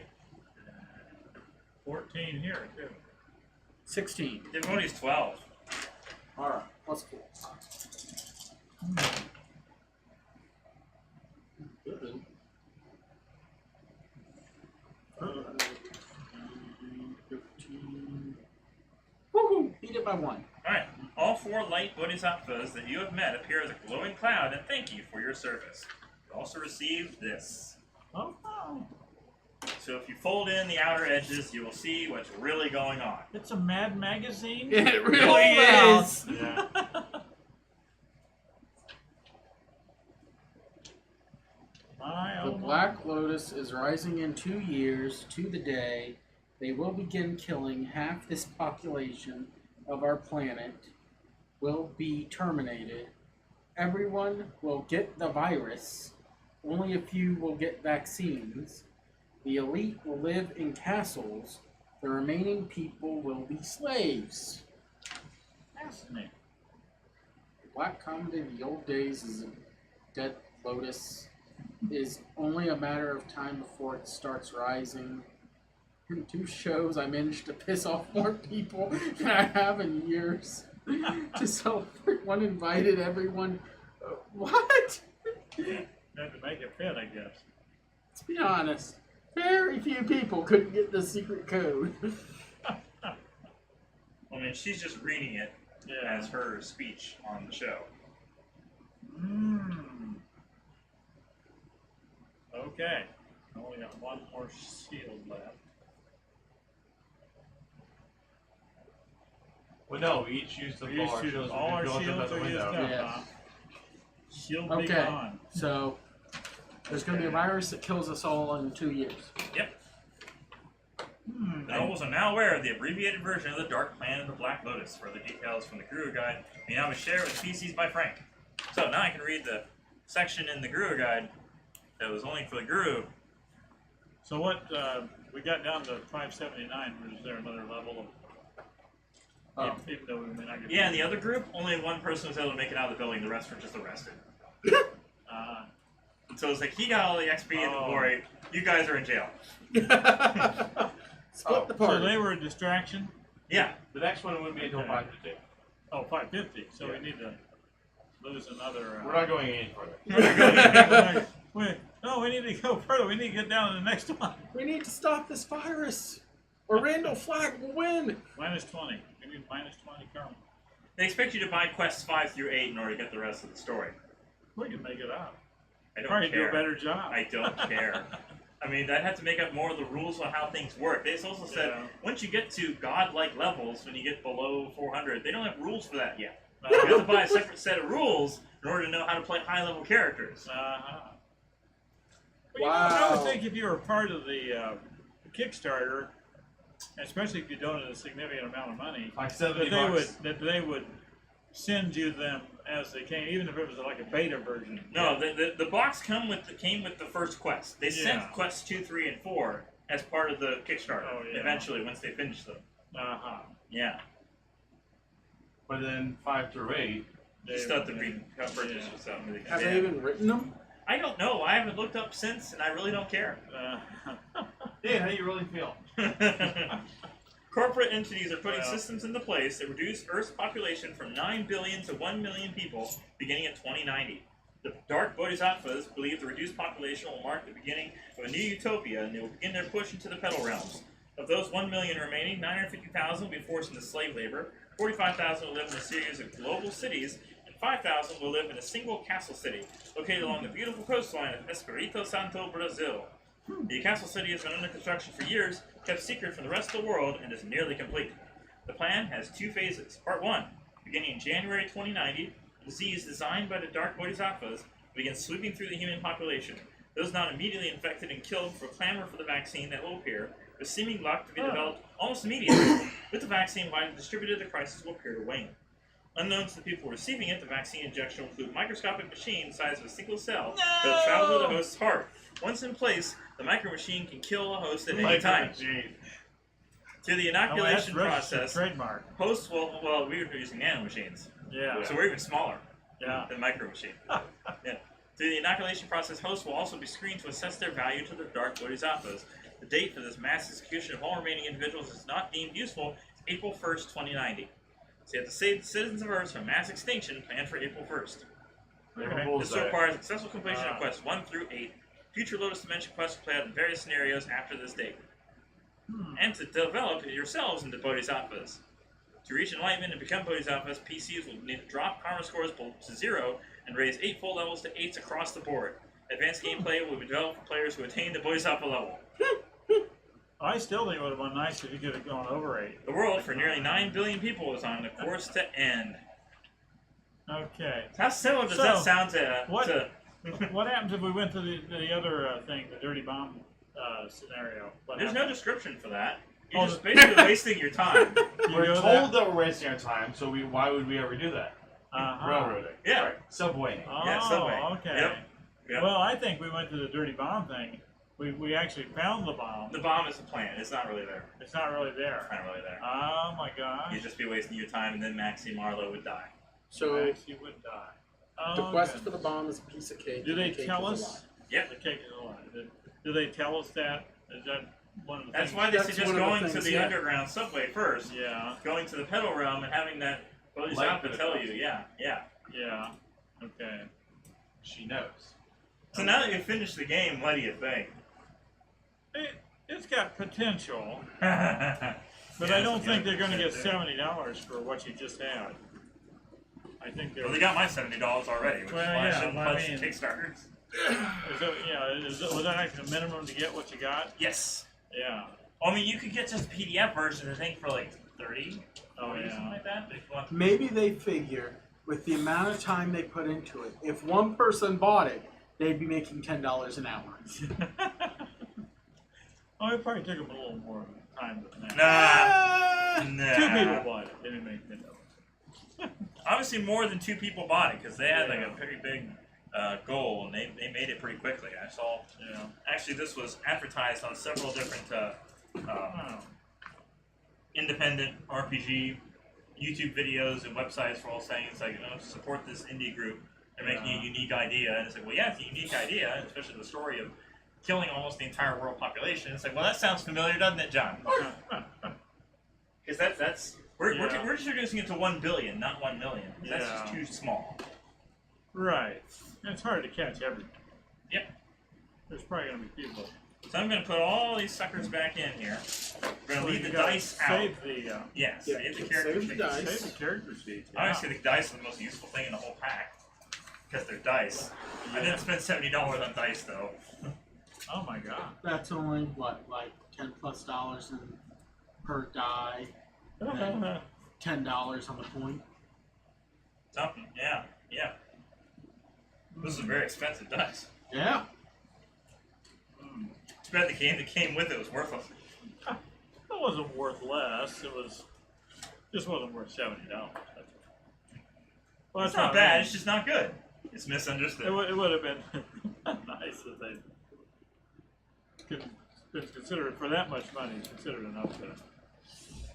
S5: 14 here, too.
S4: 16.
S2: Difficulty is 12.
S4: Alright, that's cool. Good. 15. Woohoo! Beat it by 1.
S2: Alright. All 4 light bodhisattvas that you have met appear as a glowing cloud and thank you for your service. You also received this.
S5: Oh.
S2: So if you fold in the outer edges, you will see what's really going on.
S5: It's a Mad magazine?
S4: It really
S5: Hold
S4: is!
S5: Yeah.
S4: The Black Lotus is rising in 2 years to the day. They will begin killing half this population of our planet. Will be terminated. Everyone will get the virus. Only a few will get vaccines. The elite will live in castles. The remaining people will be slaves.
S5: Fascinating.
S4: The black comedy of the old days is a dead lotus. Is only a matter of time before it starts rising. In 2 shows, I managed to piss off more people than I have in years. To celebrate, one invited everyone. What?
S5: Had to make it fit, I guess.
S4: Let's be honest. Very few people couldn't get the secret code.
S2: I mean, she's just reading it as her speech on the show.
S5: Okay. Only got 1 more shield left.
S3: Well, no, we each used the
S5: We each
S3: all our
S5: used
S3: shields.
S5: all our
S3: We built them
S5: shields
S3: at the
S5: are used
S3: window.
S5: up.
S4: Yeah.
S5: Shield be
S4: Okay.
S5: gone.
S4: So, there's going to be a virus that kills us all in 2 years.
S2: Yep. The nobles are now aware of the abbreviated version of the Dark Plan of the Black Lotus. Further details from the Guru Guide may now be shared with PCs by Frank. So now I can read the section in the Guru Guide that was only for the Guru.
S5: So what, we got down to 579. Was there another level of... Even though we may not get...
S2: Yeah, in the other group, only 1 person was able to make it out of the building. The rest were just arrested. So it's like, he got all the XP and the glory. You guys are in jail.
S4: Split the
S5: So
S4: party.
S5: they were a distraction?
S2: Yeah.
S3: The next one wouldn't be until
S5: Okay.
S3: 550.
S5: Oh, 550. So
S3: Yeah.
S5: we need to lose another...
S3: We're not going any further.
S5: We're not going- wait, No, we need to go further. We need to get down to the next one.
S4: We need to stop this virus, or Randall Flagg will win.
S5: -20. We need -20 current.
S2: They expect you to buy quests 5 through 8 in order to get the rest of the story.
S5: We can make it up.
S2: I don't
S5: Probably
S2: care.
S5: do a better job.
S2: I don't care. I mean, I'd have to make up more of the rules on how things work. They also said once you get to godlike levels, when you get below 400, they don't have rules for that yet. You have to buy a separate set of rules in order to know how to play high-level characters.
S5: Well, I would think if you were part of the Kickstarter, especially if you donated a significant amount of money,
S3: Like
S5: that
S3: $70.
S5: they would send you them as they came, even if it was like a beta version.
S2: No, the box came with the first quest. They sent quests 2, 3, and 4 as part of the Kickstarter.
S5: Oh, yeah.
S2: Eventually, once they finished them. Yeah.
S3: But then 5 through 8.
S2: You still have to purchase or something.
S4: Have they even written them?
S2: I don't know. I haven't looked up since, and I really don't care.
S3: Dan, how do you really feel?
S2: Corporate entities are putting systems into place that reduce Earth's population from 9 billion to 1 million people beginning in 2090. The Dark Bodhisattvas believe the reduced population will mark the beginning of a new utopia, and they will begin their push into the Petal Realms. Of those 1 million remaining, 950,000 will be forced into slave labor, 45,000 will live in a series of global cities, and 5,000 will live in a single castle city, located along the beautiful coastline of Espírito Santo, Brazil. The castle city has been under construction for years, kept secret from the rest of the world, and is nearly complete. The plan has 2 phases. Part 1, beginning in January 2090, a disease designed by the Dark Bodhisattvas begins sweeping through the human population. Those not immediately infected and killed will clamor for the vaccine that will appear, with seeming luck to be developed almost immediately. With the vaccine widely distributed, the crisis will appear to wane. Unknown to the people receiving it, the vaccine injection will include microscopic machines the size of a single cell that will travel to the host's heart. Once in place, the micro machine can kill a host at any time. Through the inoculation process,
S5: trademark.
S2: hosts will, well, we were using nano machines.
S5: Yeah.
S2: So we're even smaller
S5: Yeah.
S2: than micro machine. Yeah. Through the inoculation process, hosts will also be screened to assess their value to the Dark Bodhisattvas. The date for this mass execution of all remaining individuals is not deemed useful. It's April 1st, 2090. So you have to save the citizens of Earth from mass extinction planned for April 1st. This requires successful completion of quests 1 through 8. Future Lotus Dimension quests will play out in various scenarios after this date. And to develop yourselves into Bodhisattvas. To reach enlightenment and become Bodhisattvas, PCs will need to drop power scores to 0 and raise 8 full levels to 8s across the board. Advanced gameplay will be developed for players who attain the Bodhisattva level.
S5: I still think it would have been nice if you could have gone over 8.
S2: The world for nearly 9 billion people is on the course to end.
S5: Okay.
S2: How similar does that sound to...
S5: What happens if we went to the other thing, the Dirty Bomb scenario?
S2: There's no description for that. You're just basically wasting your time.
S3: We're told that we're wasting our time, so why would we ever do that? Railroading.
S2: Yeah.
S3: Sorry, subway.
S5: Oh,
S2: Yeah, subway.
S5: okay.
S2: Yep.
S5: Well, I think we went to the Dirty Bomb thing. We actually found the bomb.
S2: The bomb is a plan. It's not really there.
S5: It's not really there.
S2: It's not really there.
S5: Oh my gosh.
S2: You'd just be wasting your time, and then Maxie Marlowe would die.
S4: So
S5: Maxie would die.
S4: the
S5: Oh,
S4: quest
S5: goodness.
S4: for the bomb is a piece of cake.
S5: Do
S4: and
S5: they
S4: the cake
S5: tell
S4: is
S5: us?
S4: alive.
S2: Yep.
S5: The cake is alive. Do they tell us that? Is that one of the
S2: That's
S5: things?
S2: why they
S4: That's
S2: suggest
S4: one of the
S2: going to
S4: things,
S2: the
S4: yeah.
S2: underground subway first.
S5: Yeah.
S2: Going to the Petal Realm and having that Bodhisattva
S3: Like
S2: tell
S3: the-
S2: you. Yeah.
S5: Yeah. Okay.
S3: She knows.
S2: So now that you've finished the game, what do you think?
S5: It's got potential, but
S2: Yeah,
S5: I don't
S2: it's
S5: think
S2: got
S5: they're going to get
S2: potential.
S5: $70 for what you just had. I think they're.
S2: Well, they got my $70 already, which
S5: Well,
S2: is why
S5: yeah,
S2: I shouldn't
S5: I
S2: pledge
S5: mean-
S2: Kickstarters.
S5: Was that actually the minimum to get what you got?
S2: Yes.
S5: Yeah.
S2: I mean, you could get just the PDF version, I think, for like 30
S5: Oh,
S2: or
S5: yeah.
S2: something like that. If you want.
S4: Maybe they figure with the amount of time they put into it, if one person bought it, they'd be making $10 an hour.
S5: Oh, it probably took them a little more time than that.
S2: Nah.
S5: Two people bought it. They didn't make $10.
S2: Obviously, more than 2 people bought it because they had like
S5: Yeah.
S2: a pretty big goal, and they made it pretty quickly. I saw.
S5: Yeah.
S2: Actually, this was advertised on several different
S5: Oh.
S2: independent RPG YouTube videos and websites were all saying it's like, support this indie group. They're making a unique idea, and it's like, well, yeah, it's a unique idea, especially the story of killing almost the entire world population. It's like, well, that sounds familiar, doesn't it, John? Because that's we're just reducing it to 1 billion, not 1 million. That's just too small.
S5: Right. It's hard to catch everything.
S2: Yep.
S5: There's probably gonna be people.
S2: So I'm going to put all these suckers back in here. We're going to leave
S5: you
S2: the
S5: gotta
S2: dice out.
S5: Save the
S2: Yes,
S4: Yeah,
S2: save the
S4: save
S2: character
S4: the
S2: sheets.
S4: dice.
S5: save the character sheet. Yeah.
S2: Obviously, the dice are the most useful thing in the whole pack because they're dice. I didn't spend $70 on dice though.
S5: Oh my god.
S4: That's only what, like $10+ in per die, and $10 on the point.
S2: Something, yeah. This is a very expensive dice.
S4: Yeah.
S2: Too bad the game that came with it was worthless.
S5: It wasn't worth less. It just wasn't worth $70. Well,
S2: It's not bad, it's just not good. It's misunderstood.
S5: It would have been nice if they could consider it for that much money. Considered enough to.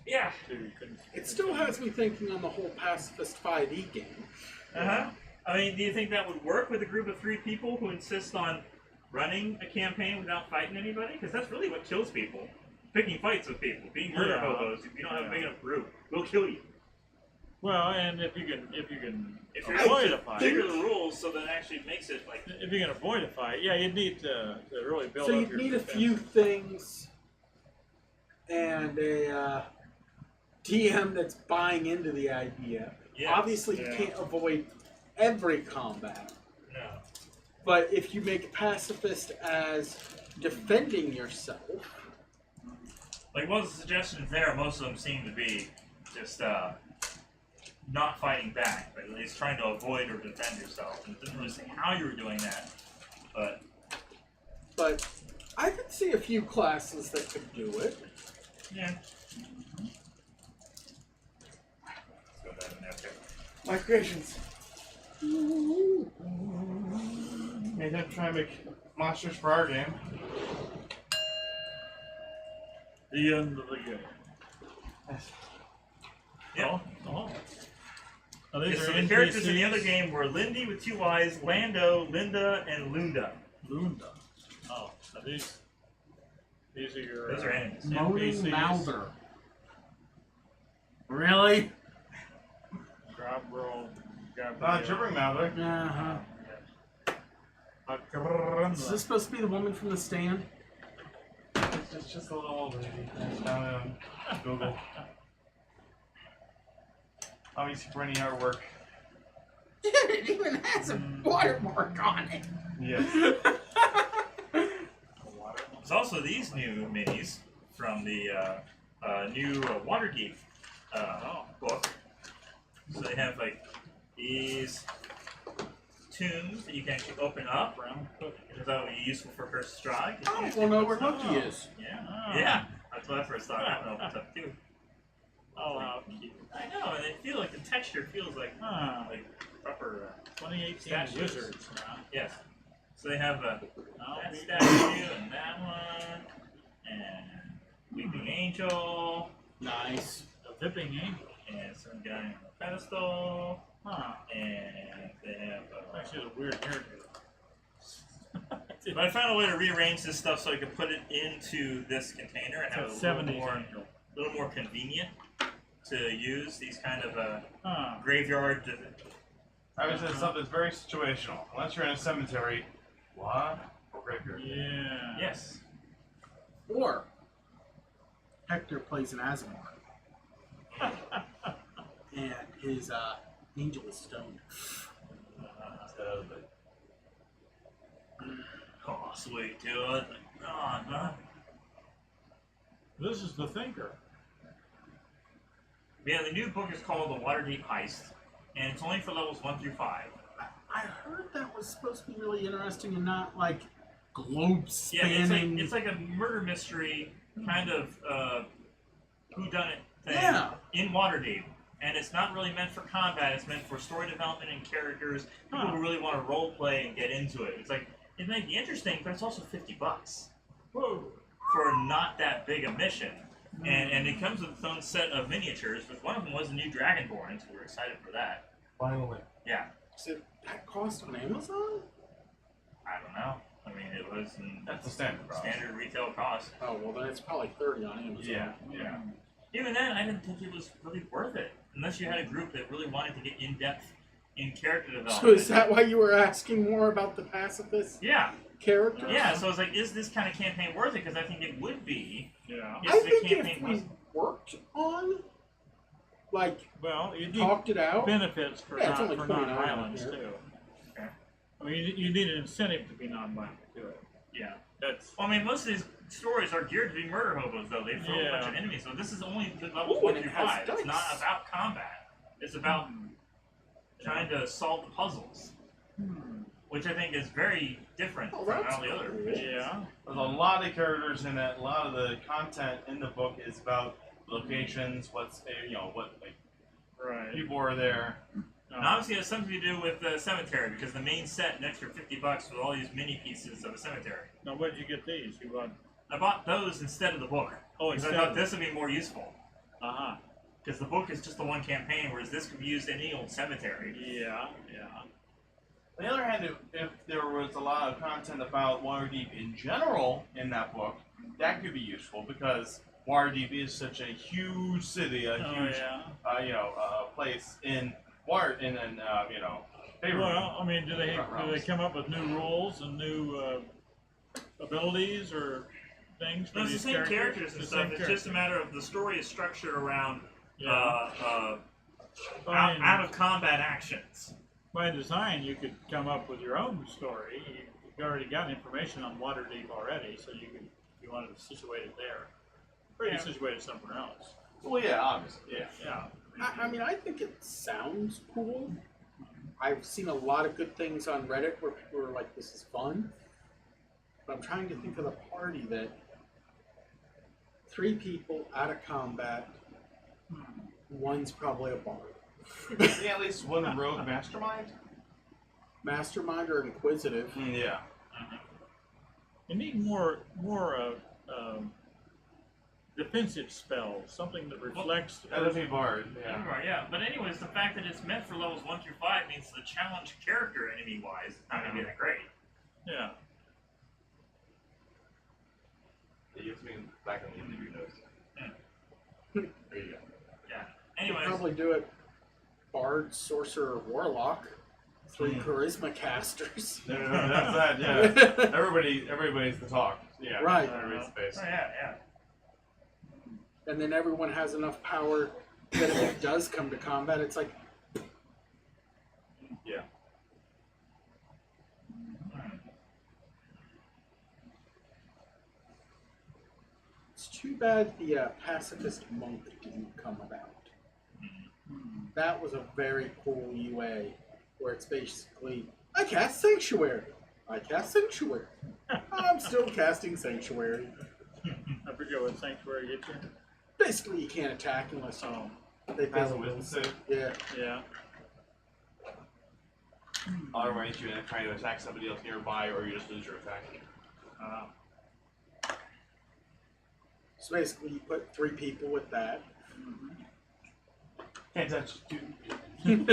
S2: Yeah.
S4: It still has me thinking on the whole Pacifist 5e game.
S2: I mean, do you think that would work with a group of 3 people who insist on running a campaign without fighting anybody? Because that's really what kills people. Picking fights with people, being murder hobos. If you don't have a big enough group, we'll kill you.
S5: Well, and if you can
S2: If you're
S5: avoid a fight,
S2: figure the rules so that it actually makes it like.
S5: if you can avoid a fight, yeah, you'd need to really build
S4: So
S5: up
S4: you
S5: your
S4: need a
S5: defense.
S4: few things and a DM that's buying into the idea.
S2: Yeah.
S4: Obviously, you can't avoid every combat,
S2: No.
S4: but if you make pacifist as defending yourself,
S2: Like, what was the suggestions there? Most of them seem to be just not fighting back, but at least trying to avoid or defend yourself. And it didn't really say how you were doing that,
S4: but I could see a few classes that could do it.
S2: yeah. Let's go back in there too.
S3: My creations. Maybe have to try and make monsters for our game.
S5: The end of the game.
S2: Yeah.
S5: Oh. Now,
S2: Okay,
S5: these
S2: so
S5: are
S2: the characters in the
S5: NPCs.
S2: other game were Lindy with 2 Y's, Lando, Linda, and Lunda.
S5: Lunda. Oh, now these are your.
S2: Those are enemies.
S4: Moaning
S5: NPCs.
S4: Mouther. Really?
S3: Gibbering Mouther.
S4: Uh-huh.
S5: Uh-huh.
S4: Is this supposed to be the woman from the stand?
S3: It's just a little old lady. It's down on Google. Obviously, for any artwork.
S4: It even has a watermark on it.
S3: Yes.
S2: There's also these new minis from the new Waterdeep book. So they have like these tombs that you can actually open up. Because that would be useful for Curse Strike.
S4: Oh, we'll know where Loki is.
S2: Yeah.
S5: Oh.
S2: Yeah. That's what I first thought. That one opens up too.
S5: Oh, how cute.
S2: I know, and they feel like the texture feels like proper
S5: 2018
S2: statues.
S5: Wizards. Huh?
S2: Yes. So they have that
S5: Oh,
S2: statue and that one and Weeping Angel
S4: Nice.
S5: a Vipping Angel.
S2: and some guy on a pedestal
S5: Huh.
S2: and they have.
S5: Actually, it's a weird hairdo.
S2: But I found a way to rearrange this stuff so I could put it into this container and have it
S5: It's
S2: a
S5: a
S2: little
S5: 70s
S2: more,
S5: angel.
S2: little more convenient to use these kind of
S5: Huh.
S2: graveyard.
S3: I would say something's very situational. Unless you're in a cemetery, what? Or graveyard.
S5: Yeah.
S2: Yes.
S4: Or Hector plays an Azamar. And his angel is stoned.
S2: Oh, sweet, dude. Oh, man.
S5: This is the Thinker.
S2: Yeah, the new book is called The Waterdeep Heist, and it's only for levels 1 through 5.
S4: I heard that was supposed to be really interesting and not like globe
S2: Yeah,
S4: spanning.
S2: it's like a murder mystery kind of whodunit thing in Waterdeep. And it's not really meant for combat, it's meant for story development and characters, people who really want to role play and get into it. It's like, it may be interesting, but it's also $50.
S5: Whoa.
S2: For not that big a mission. And it comes with its own set of miniatures, which one of them was the new Dragonborn, so we're excited for that.
S3: Finally.
S2: Yeah.
S4: Does that cost on Amazon?
S2: I don't know. I mean, it was in
S3: That's the standard price.
S2: standard retail cost.
S4: Oh, well, then it's probably 30 on Amazon.
S2: Yeah. Even then, I didn't think it was really worth it. Unless you had a group that really wanted to get in-depth in character development.
S4: So is that why you were asking more about the pacifists?
S2: Yeah.
S4: characters.
S2: Yeah, so it's like, is this kind of campaign worth it? Because I think it would be.
S5: Yeah.
S2: If
S4: I
S2: the
S4: think
S2: campaign
S4: if we
S2: was.
S4: worked on, like,
S5: Well, you need
S4: talked it out.
S5: benefits for
S4: Yeah, it's only
S5: for
S4: 29
S5: non-violence
S4: here.
S5: too.
S2: Okay.
S5: I mean, you need an incentive to be non-violent to it.
S2: Yeah.
S5: That's
S2: Well, I mean, most of these stories are geared to be murder hobos, though. They throw a bunch of
S5: Yeah.
S2: enemies, so this is only the level
S4: Ooh,
S2: 1
S4: and
S2: through
S4: it has
S2: 5. It's not
S4: dice.
S2: about combat. It's about trying to solve the puzzles, which I think is very different
S4: Oh,
S2: from
S4: that's
S2: all the other
S4: cool.
S2: missions.
S5: yeah.
S3: There's a lot of characters in it. A lot of the content in the book is about locations, what's what like
S5: Right.
S3: people are there.
S2: And obviously, it has something to do with the cemetery, because the main set, an extra $50 with all these mini pieces of a cemetery.
S5: Now, where did you get these? You bought?
S2: I bought those instead of the book.
S5: Oh,
S2: Because I
S5: instead
S2: thought
S5: of-
S2: this would be more useful.
S5: Uh-huh.
S2: Because the book is just the one campaign, whereas this could be used in any old cemetery.
S5: Yeah.
S3: On the other hand, if there was a lot of content about Waterdeep in general in that book, that could be useful because Waterdeep is such a huge city, a
S5: Oh,
S3: huge
S5: yeah.
S3: place in Favorite.
S5: Well, I mean, do they
S3: Realms.
S5: come up with new rules and new abilities or things for
S2: No, it's the
S5: these
S2: same characters and
S5: The
S2: stuff.
S5: same
S2: It's just a matter of the story is structured around
S5: Yeah.
S2: out of combat actions.
S5: By design, you could come up with your own story. You've already got information on Waterdeep already, so you could, if you wanted to situate it there, or you
S2: Yeah.
S5: could situate it somewhere else.
S3: Well, yeah, obviously, yeah.
S5: Yeah.
S4: I mean, I think it sounds cool. I've seen a lot of good things on Reddit where people are like, "This is fun," but I'm trying to think of the party that 3 people out of combat. One's probably a bard.
S3: Yeah, at least one rogue mastermind.
S4: Mastermind or inquisitive.
S3: Yeah.
S5: You need more defensive spells, something that reflects.
S3: That'd be Bard. Yeah.
S2: Right, yeah. But anyways, the fact that it's meant for levels 1 through 5 means the challenge character enemy-wise is not going to be that great.
S5: Yeah.
S3: You have to be back on the interview notes.
S2: Hmm.
S3: There you go.
S2: Yeah.
S4: You
S2: Anyways,
S4: probably do it bard, sorcerer, warlock. 3 charisma casters.
S3: No, that's that. Yeah. Everybody's the talk. Yeah.
S4: Right.
S3: Everybody's the face.
S2: oh, yeah.
S4: And then everyone has enough power that if it does come to combat, it's like,
S3: Yeah.
S4: it's too bad the pacifist monk didn't come about. That was a very cool UA, where it's basically, I cast Sanctuary. I'm still casting Sanctuary.
S5: I forget what sanctuary gets you.
S4: Basically, you can't attack unless they
S3: Has a
S4: fail.
S3: wisdom save.
S4: Yeah.
S5: Yeah.
S3: Otherwise, you're trying to attack somebody else nearby, or you just lose your attack.
S4: So basically, you put 3 people with that.
S3: Can't touch two.
S4: And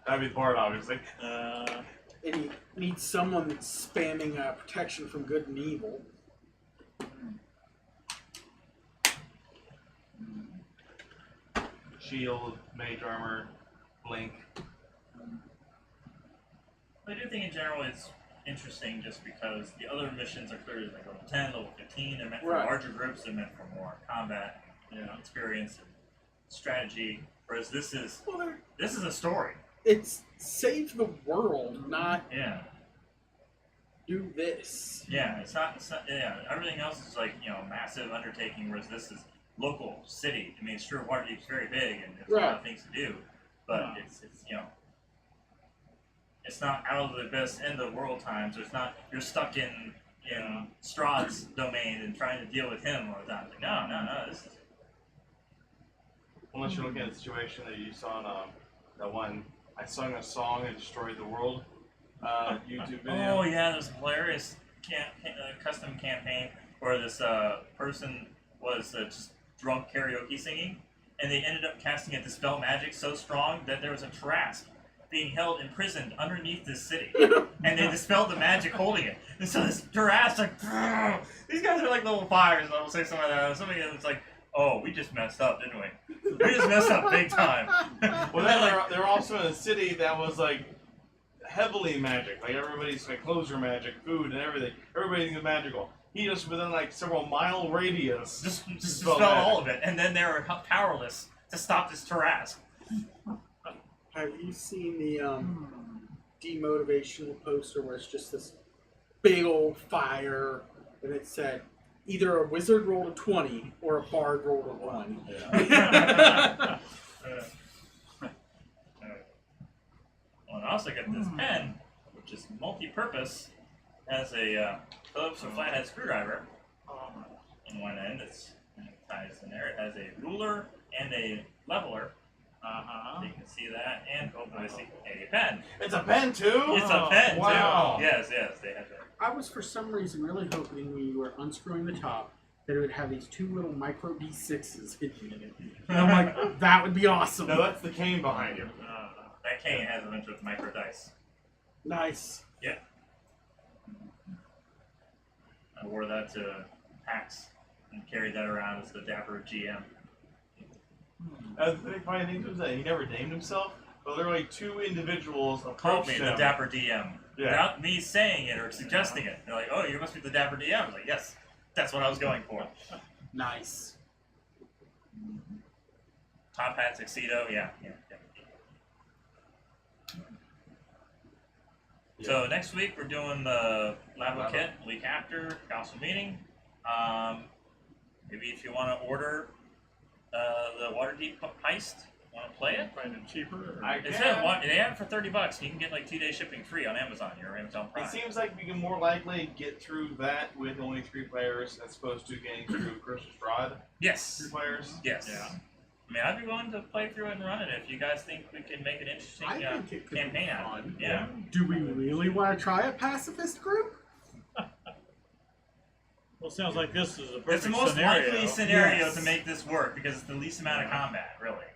S3: That'd be the Bard, obviously.
S4: you need someone that's spamming protection from good and evil.
S3: Shield, mage armor, blink.
S2: I do think in general it's interesting just because the other missions are clearly like level 10, level 15. They're meant for
S4: Right.
S2: larger groups. They're meant for more combat experience and strategy. Whereas this is a story.
S4: It's save the world, not
S2: Yeah.
S4: do this.
S2: Yeah, it's not. Yeah, everything else is like massive undertaking, whereas this is local city. I mean, it's true, Waterdeep's very big and there's a lot of things to do, but it's it's not out of the best end of the world times. It's not you're stuck in Strahd's domain and trying to deal with him all the time. Like, no, this is.
S3: Unless you're looking at the situation that you saw in that one, I sung a song and destroyed the world YouTube video.
S2: Oh yeah, there's a hilarious custom campaign where this person was just drunk karaoke singing, and they ended up casting a dispel magic so strong that there was a Tarrasque being held imprisoned underneath this city, and they dispelled the magic holding it. And so this Tarrasque like, these guys are like level 5 or level 6, something like that. Something that's like, oh, we just messed up, didn't we? We just messed up big time.
S3: Well, then they're also in a city that was like heavily magic. Like everybody's like clothes are magic, food and everything. Everything is magical. He just within like several mile radius
S2: Just
S3: spell
S2: dispel
S3: magic.
S2: all of it, and then they're powerless to stop this Tarrasque.
S4: Have you seen the demotivational poster where it's just this big old fire and it said either a wizard rolled a 20 or a bard rolled a 1?
S2: Well, and I also got this pen, which is multi-purpose, has a Phillips or flathead screwdriver in one end. It ties in there. It has a ruler and a leveler. So you can see that, and obviously a pen.
S3: It's a pen too?
S2: It's a pen
S3: wow.
S2: too. Yes, they have that.
S4: I was for some reason really hoping when you were unscrewing the top that it would have these 2 little micro D6s hidden in it. And I'm like, that would be awesome.
S3: No, that's the cane behind you.
S2: That cane has a bunch of micro dice.
S4: Nice.
S2: Yeah. I wore that to PAX and carried that around as the dapper GM.
S3: The funny thing was that he never named himself, but literally 2 individuals
S2: Called
S3: approached
S2: me
S3: him.
S2: the dapper DM.
S3: Yeah.
S2: Without me saying it or suggesting it. They're like, oh, you must be the dapper DM. I was like, yes, that's what I was going for.
S4: Nice.
S2: Top hat, tuxedo, yeah. So next week we're doing the Labo kit. Week after council meeting. Maybe if you want to order the Waterdeep Heist, want to play it?
S5: Find it cheaper. Or...
S2: They have it for $30. You can get like 2-day shipping free on Amazon. Your Amazon Prime.
S3: It seems like we can more likely get through that with only 3 players as opposed to getting through Curse's Rod.
S2: Yes.
S3: 3 players.
S2: Yes.
S5: Yeah.
S2: I mean, I'd be willing to play through it and run it if you guys think we can make an interesting
S4: I think it could
S2: campaign
S4: be
S2: out of it.
S4: fun.
S2: Yeah.
S4: Do we really want to try a pacifist group?
S5: Well, it sounds like this is a perfect
S2: It's the most
S5: scenario.
S2: likely scenario
S4: Yes.
S2: to make this work because it's the least amount of combat, really.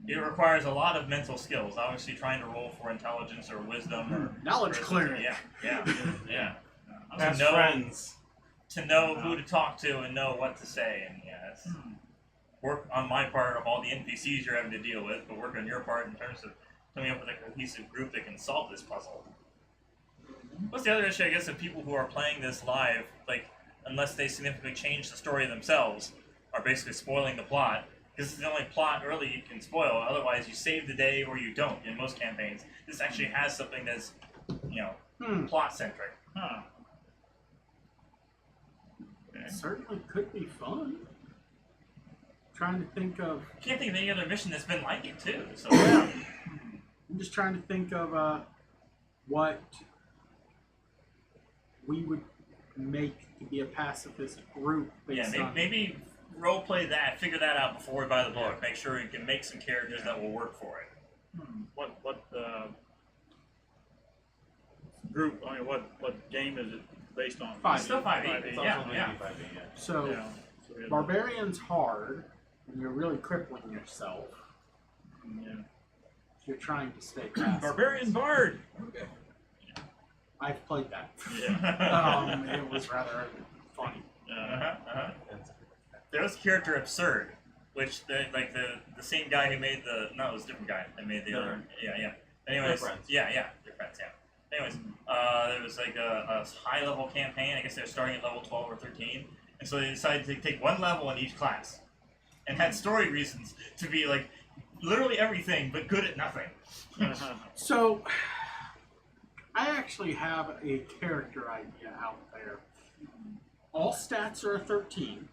S2: It requires a lot of mental skills. Obviously, trying to roll for intelligence or wisdom or
S4: Knowledge
S2: or-
S4: cleric.
S2: Yeah.
S3: Best
S2: know-
S3: friends.
S2: To know who to talk to and know what to say, and it's work on my part of all the NPCs you're having to deal with, but work on your part in terms of coming up with a cohesive group that can solve this puzzle. What's the other issue, I guess, of people who are playing this live, like, unless they significantly change the story themselves, are basically spoiling the plot. Because it's the only plot, really, you can spoil. Otherwise, you save the day or you don't in most campaigns. This actually has something that's, plot-centric.
S5: Huh.
S4: It certainly could be fun. Trying to think of.
S2: I can't think of any other mission that's been like it, too. So,
S4: I'm just trying to think of what we would make to be a pacifist group based on.
S2: maybe role play that, figure that out before we buy the book. Make sure you can make some characters that will work for it.
S5: What group? I mean, what game is it based on?
S4: 5e.
S2: It's still 5e.
S5: 5e.
S3: It's
S2: Yeah,
S3: also
S2: yeah.
S3: maybe 5e, yeah.
S4: So,
S5: Yeah. So we have-
S4: Barbarian's hard, and you're really crippling yourself.
S5: Yeah.
S4: You're trying to stay passive.
S5: Barbarian Bard.
S1: Okay.
S4: I've played that.
S5: Yeah.
S4: It was rather funny.
S2: There was character Absurd, which the same guy who made the it was a different guy that made the other Anyways,
S3: They're friends.
S2: they're friends. Anyways, there was like a high level campaign. I guess they're starting at level 12 or 13, and so they decided to take one level in each class, and had story reasons to be like literally everything but good at nothing.
S4: So, I actually have a character idea out there. All stats are a 13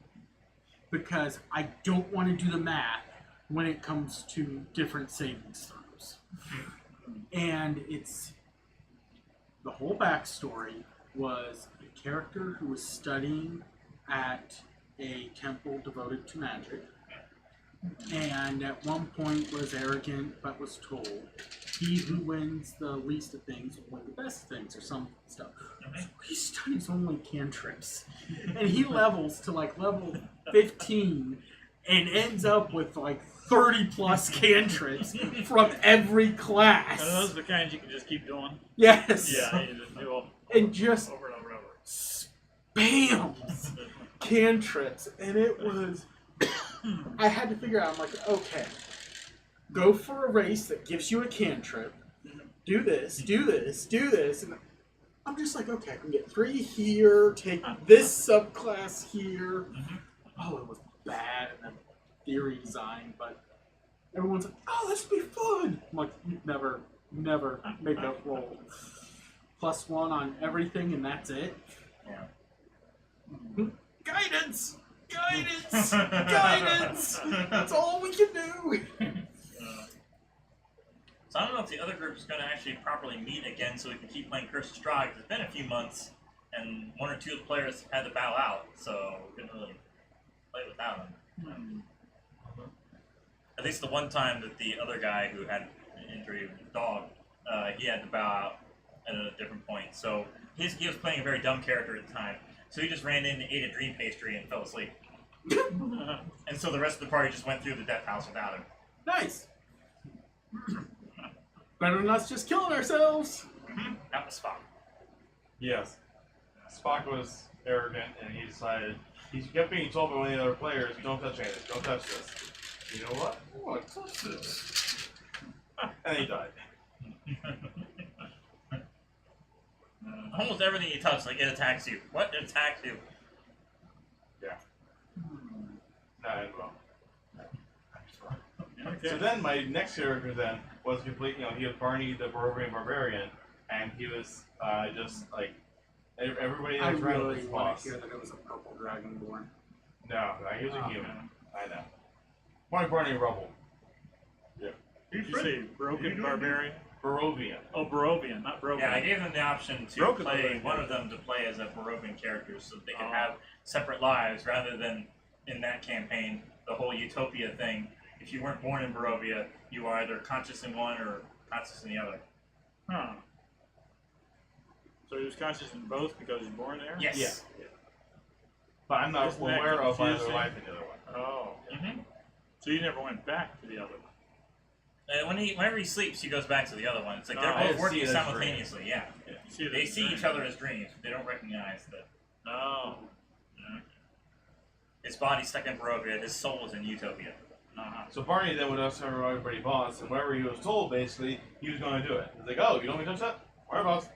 S4: because I don't want to do the math when it comes to different saving throws. And it's the whole backstory was a character who was studying at a temple devoted to magic, and at one point was arrogant but was told he who wins the least of things will win the best of things or some stuff. So he studies only cantrips, and he levels to like level 15 and ends up with like 30 plus cantrips from every class.
S5: And those are the kinds you can just keep doing.
S4: Yes.
S5: Yeah, you just do them
S4: And just
S5: over and over and over.
S4: spams cantrips, and it was. I had to figure out. I'm like, okay, go for a race that gives you a cantrip, do this, do this, do this. And I'm just like, okay, I can get 3 here, take this subclass here. Oh, it was bad in the theory design, but everyone's like, oh, this would be fun. I'm like, you'd never make that roll. +1 on everything, and that's it.
S2: Yeah.
S4: Guidance! Guidance! Guidance! That's all we can do!
S2: So I don't know if the other group is going to actually properly meet again so we can keep playing Curse of Strahd, because it's been a few months, and 1 or 2 of the players had to bow out, so we couldn't really play without them. At least the one time that the other guy who had an injury with his dog, he had to bow out at a different point. So he was playing a very dumb character at the time, so he just ran in and ate a dream pastry and fell asleep. And so the rest of the party just went through the death house without him.
S4: Nice! Better than us just killing ourselves!
S2: That was Spock.
S3: Yes. Spock was arrogant, and he decided, he kept being told by one of the other players, don't touch anything, don't touch this. You know what? I want to touch this. And he died.
S2: Almost everything you touch, like, it attacks you. What? It attacks you.
S3: Yeah. Not end well.
S5: Okay.
S3: So then my next character then was complete, he was Barney the Barovian Barbarian, and he was just like, everybody
S4: I
S3: was around
S4: really
S3: his
S4: want
S3: boss.
S4: to hear that it was a purple dragonborn.
S3: No, he was a
S4: Oh,
S3: human.
S4: man.
S3: I know. Barney Rubble.
S5: Did you say broken barbarian?
S3: Barovian.
S5: Oh, Barovian, not broken.
S2: Yeah, I gave them the option to
S5: Broken
S2: play
S5: Barbarian.
S2: one of them to play as a Barovian character so they could
S5: Oh.
S2: have separate lives rather than in that campaign, the whole Utopia thing. If you weren't born in Barovia, you were either conscious in one or conscious in the other.
S5: Huh. So he was conscious in both because he was born there?
S2: Yes.
S3: Yeah. But I'm not
S5: Isn't that
S3: aware of either
S5: confusing?
S3: life in the other one.
S5: Oh.
S2: Mm-hmm.
S5: So you never went back to the other one?
S2: Whenever he sleeps, he goes back to the other one. It's like they're
S5: Oh,
S3: I
S2: both
S3: see
S2: working
S3: it as
S2: simultaneously. Yeah.
S5: You see it
S2: They
S5: as
S2: see
S5: dreams.
S2: each other as dreams. But they don't recognize that
S5: Oh.
S2: his body's stuck in Barovia, his soul is in Utopia.
S3: So Barney then would us tell everybody boss, and whatever he was told, basically, he was going to do it. He's like, oh, you don't want me to touch that? All right, boss.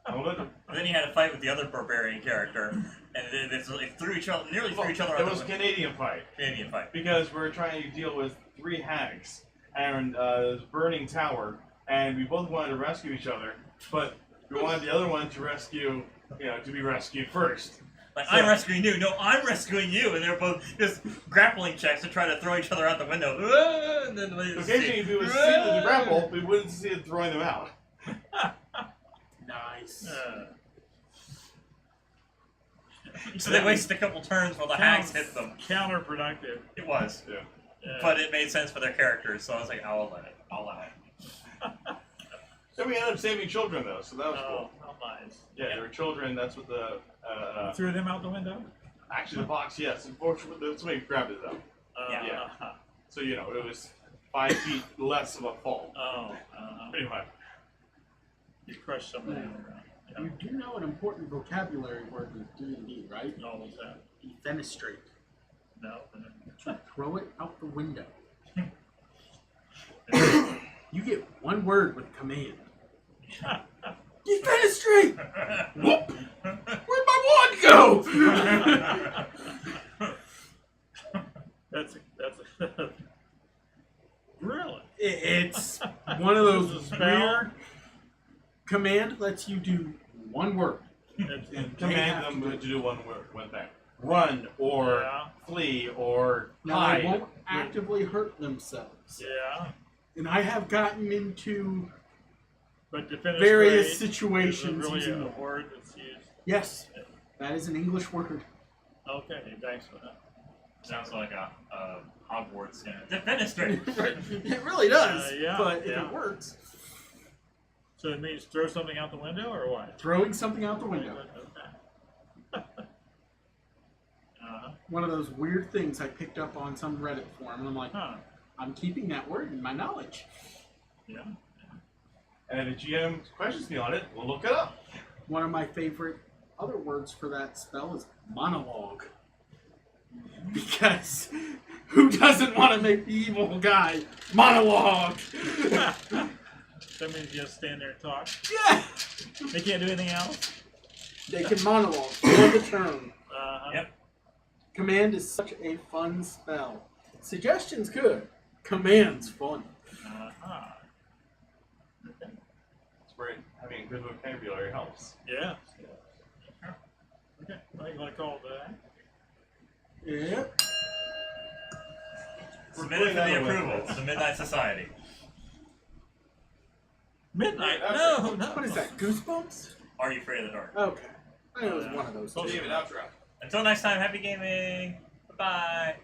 S3: I will let him.
S2: And then he had a fight with the other barbarian character, and they nearly threw each other
S3: It
S2: out
S3: was a
S2: the
S3: Canadian fight.
S2: Canadian fight.
S3: Because we're trying to deal with 3 hags and this burning tower, and we both wanted to rescue each other, but we wanted the other one to rescue, to be rescued first.
S2: Like,
S3: So-
S2: I'm rescuing you. No, I'm rescuing you. And they're both just grappling checks to try to throw each other out the window. And then
S3: Occasionally, if we would see the grapple, we wouldn't see it throwing them out.
S4: Nice.
S2: So they wasted a couple turns while the hags hit them.
S5: Counterproductive.
S2: It was.
S3: Yeah.
S5: Yeah.
S2: But it made sense for their characters, so I was like, I'll allow it. I'll allow it.
S3: Then we ended up saving children, though, so that was
S5: Oh,
S3: cool.
S5: how nice.
S3: Yeah, there were children. That's what the
S5: Threw them out the window?
S3: actually the box. Yes, unfortunately, somebody grabbed it though.
S2: Yeah.
S3: So it was 5 feet less of a fall,
S5: Oh,
S3: pretty much.
S5: you crushed somebody. Yeah.
S4: You do know an important vocabulary word with D&D, right?
S5: Oh, what's that?
S4: Defenestrate.
S5: No.
S4: To throw it out the window. You get 1 word with command. Defenestrate! Whoop! Where'd my wand go?
S5: That's really?
S4: It's one of those
S5: It's a spell?
S4: weird. Command lets you do 1 word.
S5: It's,
S4: And
S3: Command
S4: they have
S3: them
S4: to
S3: to
S4: do-
S3: do one thing: run or
S5: Yeah.
S3: flee or
S4: Now
S3: hide.
S4: they won't actively hurt themselves.
S5: yeah.
S4: And I have gotten into
S5: But defenestrate
S4: various
S5: is
S4: situations
S5: really
S4: using
S5: a
S4: them.
S5: word that's used.
S4: Yes, that is an English word.
S5: Okay, thanks for that.
S2: Sounds like a Hogwarts Defenestrate.
S4: It really does.
S5: Yeah,
S4: but if
S5: yeah.
S4: it works,
S5: So it means throw something out the window or what?
S4: throwing something out the window.
S5: Okay.
S4: One of those weird things I picked up on some Reddit forum, and I'm like,
S5: Huh.
S4: I'm keeping that word in my knowledge.
S5: Yeah.
S3: And if GM questions me on it, we'll look it up.
S4: One of my favorite other words for that spell is monologue. Because who doesn't want to make the evil guy monologue?
S5: That means you just stand there and talk.
S4: Yeah!
S5: They can't do anything else.
S4: They can monologue for the turn.
S2: Yep.
S4: Command is such a fun spell. Suggestion's good. Command's fun.
S3: It's where having a good vocabulary helps.
S5: Yeah. Okay. I think you want to call it that.
S4: Yep.
S2: Submitted for the approval to the Midnight Society.
S5: Midnight?
S3: Yeah,
S5: No, no.
S4: What is that? Goosebumps?
S2: Are you afraid of the dark?
S4: Okay. I knew it was one of those.
S5: Close
S1: David, outro.
S2: Until next time, happy gaming. Bye bye.